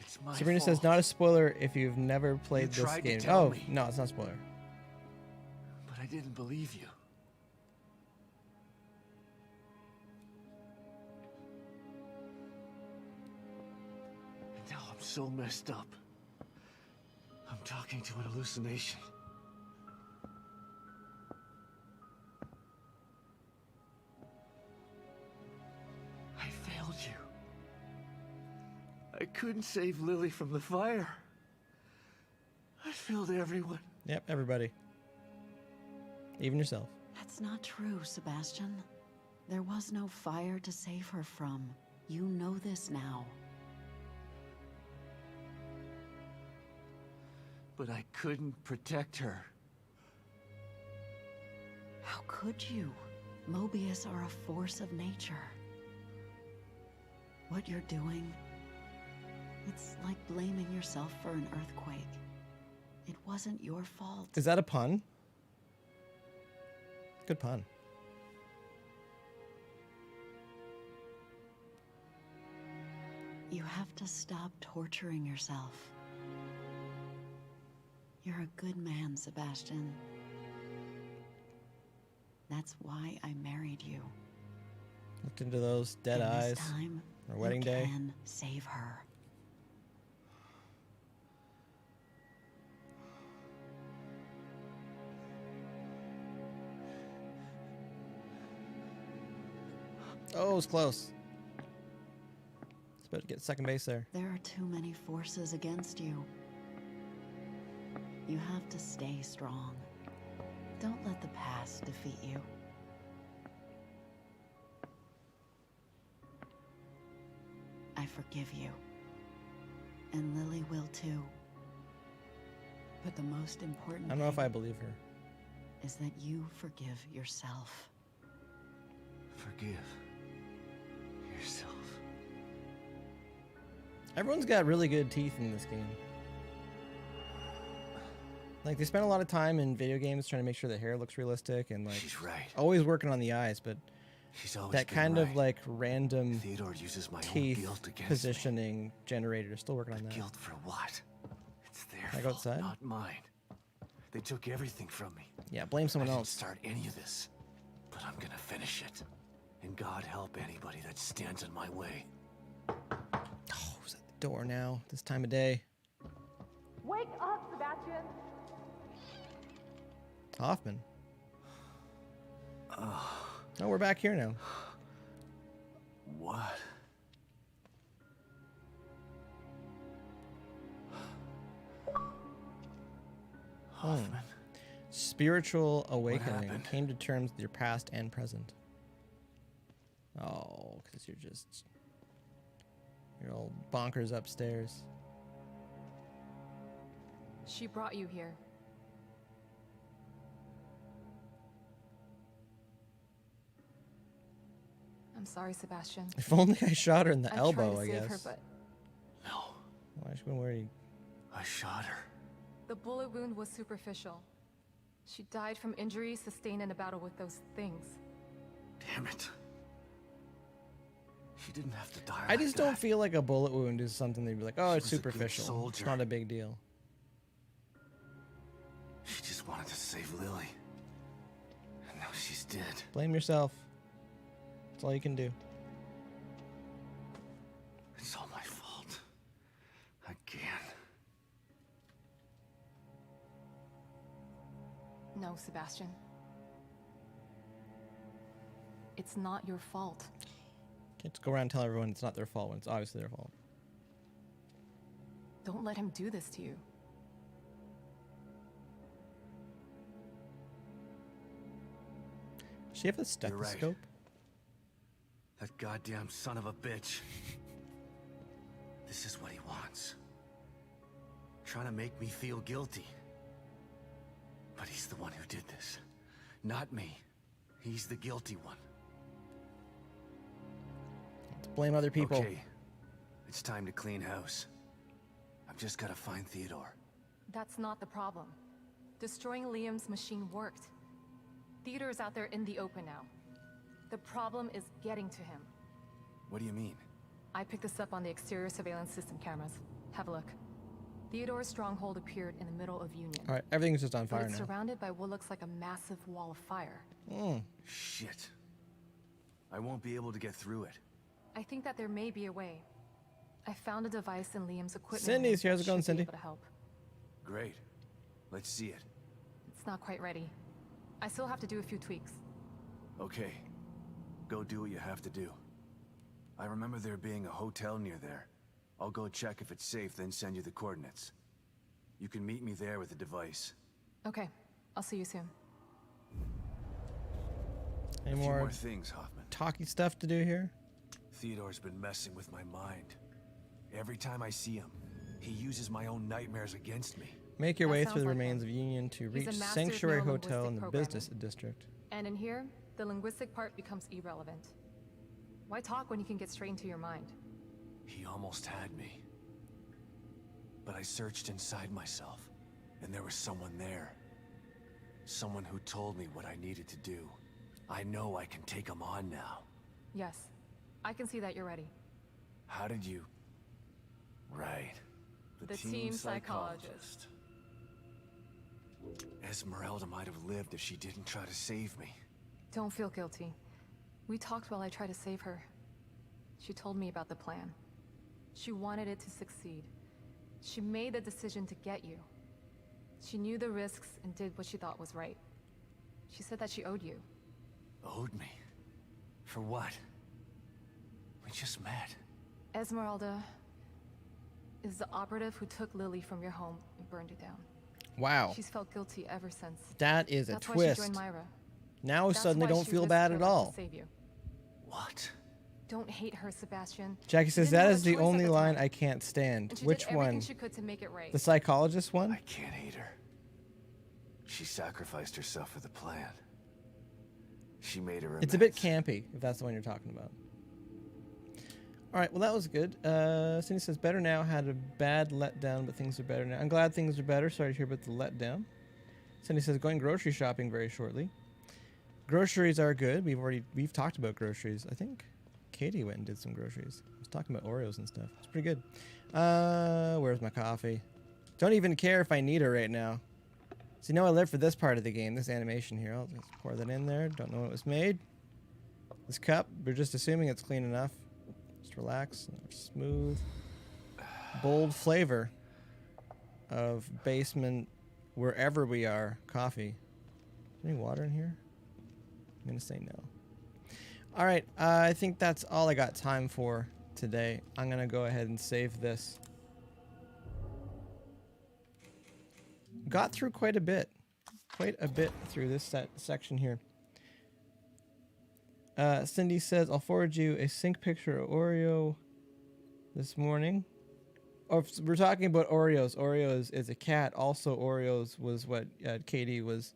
C: It's my
A: Sabrina
C: fault.
A: says, not a spoiler if you've never played this
C: tried to
A: game.
C: tell
A: Oh,
C: me.
A: no, it's not a spoiler.
C: But I didn't believe you. And now I'm so messed up. I'm talking to an hallucination. I failed you. I couldn't save Lily from the fire. I failed everyone.
A: Yep, everybody. Even yourself.
O: That's not true, Sebastian. There was no fire to save her from. You know this now.
C: But I couldn't protect her.
O: How could you? Mobius are a force of nature. What you're doing, it's like blaming yourself for an earthquake. It wasn't your fault.
A: Is that a pun? Good pun.
O: You have to stop torturing yourself. You're a good man, Sebastian. That's why I married you.
A: Looked into those dead
O: And
A: eyes.
O: this time,
A: Our wedding
O: you
A: day.
O: can save her.
A: Oh, it was close. It's about to get second base there.
O: There are too many forces against you. You have to stay strong. Don't let the past defeat you. I forgive you. And Lily will too. But the most important
A: I don't know if
O: thing
A: I believe her.
O: is that you forgive yourself.
C: Forgive yourself.
A: Everyone's got really good teeth in this game. Like, they spend a lot of time in video games trying to make sure the hair looks realistic and, like,
C: She's right.
A: always working on the eyes, but
C: She's always
A: that
C: been
A: kind
C: right.
A: of, like, random
C: Theodore uses my own
A: teeth
C: guilt against
A: positioning generator. Still working on that.
C: Guilt for what? It's their
A: Can I go
C: fault,
A: outside?
C: not mine. They took everything from me.
A: Yeah, blame someone
C: I didn't
A: else.
C: start any of this, but I'm gonna finish it. And God help anybody that stands in my way.
A: Oh, who's at the door now? This time of day.
H: Wake up, Sebastian!
A: Hoffman. Oh, we're back here now.
C: What? Hoffman.
A: Spiritual awakening.
C: happened?
A: Came to terms with your past and present. Oh, because you're all bonkers upstairs.
J: She brought you here. I'm sorry, Sebastian.
A: If only I shot her in the
J: I
A: elbow,
J: tried to
A: I
J: save
A: guess.
J: her, but
C: No,
A: Why she been worried?
C: I shot her.
J: the bullet wound was superficial. She died from injuries sustained in a battle with those things.
C: Damn it. She didn't have to die
A: I
C: like
A: just
C: that.
A: don't feel like a bullet wound is something they'd be like, oh,
C: She
A: it's
C: was a good
A: superficial. It's
C: soldier.
A: not a big deal.
C: She just wanted to save Lily. And now she's dead.
A: Blame yourself. That's all you can do.
C: It's all my fault. Again.
J: No, Sebastian. It's not your fault.
A: Can't just go around and tell everyone it's not their fault when it's obviously their fault.
J: Don't let him do this to you.
A: Does she have a
C: You're
A: stethoscope?
C: right. That goddamn son of a bitch. This is what he wants. Trying to make me feel guilty. But he's the one who did this. Not me. He's the guilty one.
A: Let's blame other people.
C: Okay. It's time to clean house. I've just gotta find Theodore.
J: That's not the problem. Destroying Liam's machine worked. Theodore's out there in the open now. The problem is getting to him.
C: What do you mean?
J: I picked this up on the exterior surveillance system cameras. Have a look. Theodore's stronghold appeared in the middle of Union.
A: All right, everything's just on
J: But
A: fire
J: it's
A: now.
J: surrounded by what looks like a massive wall of fire.
C: Shit. I won't be able to get through it.
J: I think that there may be a way. I found a device in Liam's equipment.
A: Cindy's here. How's it
J: that
A: going,
J: should
A: Cindy?
J: be able to help.
C: Great. Let's see it.
J: It's not quite ready. I still have to do a few tweaks.
C: Okay. Go do what you have to do. I remember there being a hotel near there. I'll go check if it's safe, then send you the coordinates. You can meet me there with the device.
J: Okay, I'll see you soon.
A: Any
C: A few
A: more
C: more things, Hoffman.
A: talky stuff to do here?
C: Theodore's been messing with my mind. Every time I see him, he uses my own nightmares against me.
A: Make your
J: That
A: way
J: sounds
A: through the
J: like
A: remains
J: him.
A: of Union to
J: He's
A: reach
J: a master of
A: Sanctuary Hotel
J: neurolinguistic
A: in the
J: programming.
A: business district.
J: And in here, the linguistic part becomes irrelevant. Why talk when you can get straight into your mind?
C: He almost had me. But I searched inside myself, and there was someone there. Someone who told me what I needed to do. I know I can take him on now.
J: Yes, I can see that you're ready.
C: How did you... Right.
J: The team psychologist.
C: Esmeralda might have lived if she didn't try to save me.
J: Don't feel guilty. We talked while I tried to save her. She told me about the plan. She wanted it to succeed. She made the decision to get you. She knew the risks and did what she thought was right. She said that she owed you.
C: Owed me? For what? We just met.
J: Esmeralda is the operative who took Lily from your home and burned it down.
A: Wow.
J: She's felt guilty ever since.
A: That is a
J: That's
A: twist.
J: Why she joined Myra.
A: Now
J: That's
A: suddenly
J: why
A: don't
J: she
A: feel
J: risked
A: bad
J: her
A: at
J: life to
A: all.
J: save you.
C: What?
J: Don't hate her, Sebastian.
A: Jackie says
J: You didn't
A: that
J: have
A: is
J: a
A: the
J: choice at
A: only
J: the
A: line
J: time.
A: I can't stand.
J: And she
A: Which
J: did everything
A: one?
J: she could to make it right.
A: The psychologist one?
C: I can't hate her. She sacrificed herself for the plan. She made her.
A: It's a bit campy, if that's the one you're talking about. All right, well, that was good. Cindy says, better now. Had a bad letdown, but things are better now. I'm glad things are better. Sorry to hear about the letdown. Cindy says, going grocery shopping very shortly. Groceries are good. We've talked about groceries. I think Katie went and did some groceries. I was talking about Oreos and stuff. It's pretty good. Where's my coffee? Don't even care if I need it right now. So you know I live for this part of the game, this animation here. I'll just pour that in there. Don't know when it was made. This cup, we're just assuming it's clean enough. Just relax. Smooth. Bold flavor of basement, wherever we are, coffee. Any water in here? I'm going to say no. All right, I think that's all I got time for today. I'm going to go ahead and save this. Got through quite a bit through this section here. Cindy says, I'll forward you a sync picture of Oreo this morning. Oh, we're talking about Oreos. Oreos is a cat. Also, Oreos was what Katie was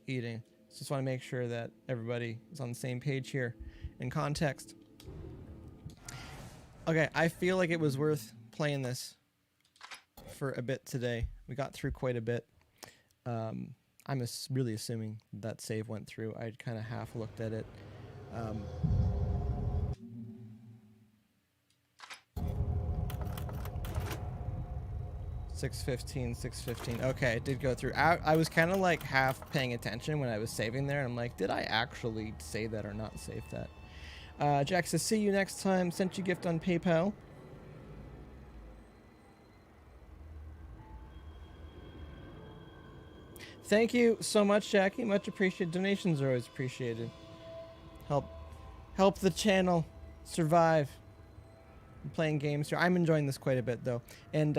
A: eating. Just want to make sure that everybody is on the same page here in context. Okay, I feel like it was worth playing this for a bit today. We got through quite a bit. I'm really assuming that save went through. I kind of half looked at it. 6:15. Okay, it did go through. I was kind of like half paying attention when I was saving there. I'm like, did I actually save that or not save that? Jack says, see you next time. Sent you gift on PayPal. Thank you so much, Jackie. Much appreciated. Donations are always appreciated. Help the channel survive. I'm playing games here. I'm enjoying this quite a bit though, and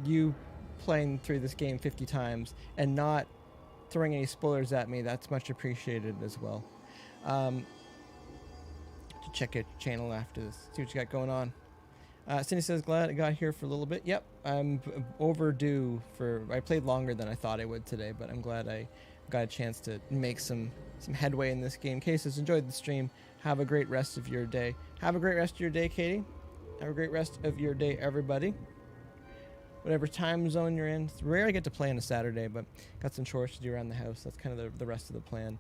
A: you playing through this game 50 times and not throwing any spoilers at me, that's much appreciated as well. To check out your channel after this, see what you got going on. Cindy says, glad I got here for a little bit. Yep, I'm overdue I played longer than I thought I would today, but I'm glad I got a chance to make some headway in this game. Cases, enjoyed the stream. Have a great rest of your day. Have a great rest of your day, Katie. Have a great rest of your day, everybody. Whatever time zone you're in. It's rare I get to play on a Saturday, but got some chores to do around the house. That's kind of the rest of the plan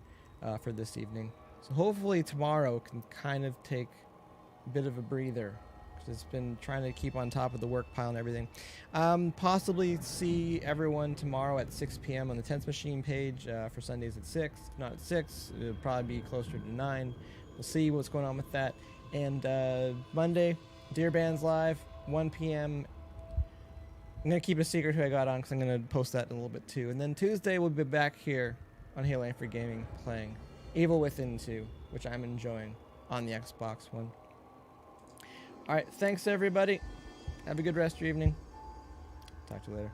A: for this evening. So hopefully tomorrow can kind of take a bit of a breather. It's been trying to keep on top of the work pile and everything. Possibly see everyone tomorrow at 6 p.m. on the Tense Machine page for Sundays at 6. Not at 6. It'll probably be closer to 9. We'll see what's going on with that. And Monday, Deer Band's live, 1 p.m. I'm going to keep a secret who I got on because I'm going to post that in a little bit too. And then Tuesday, we'll be back here on HeyLangford Gaming playing Evil Within 2, which I'm enjoying on the Xbox One. All right, thanks everybody. Have a good rest of your evening. Talk to you later.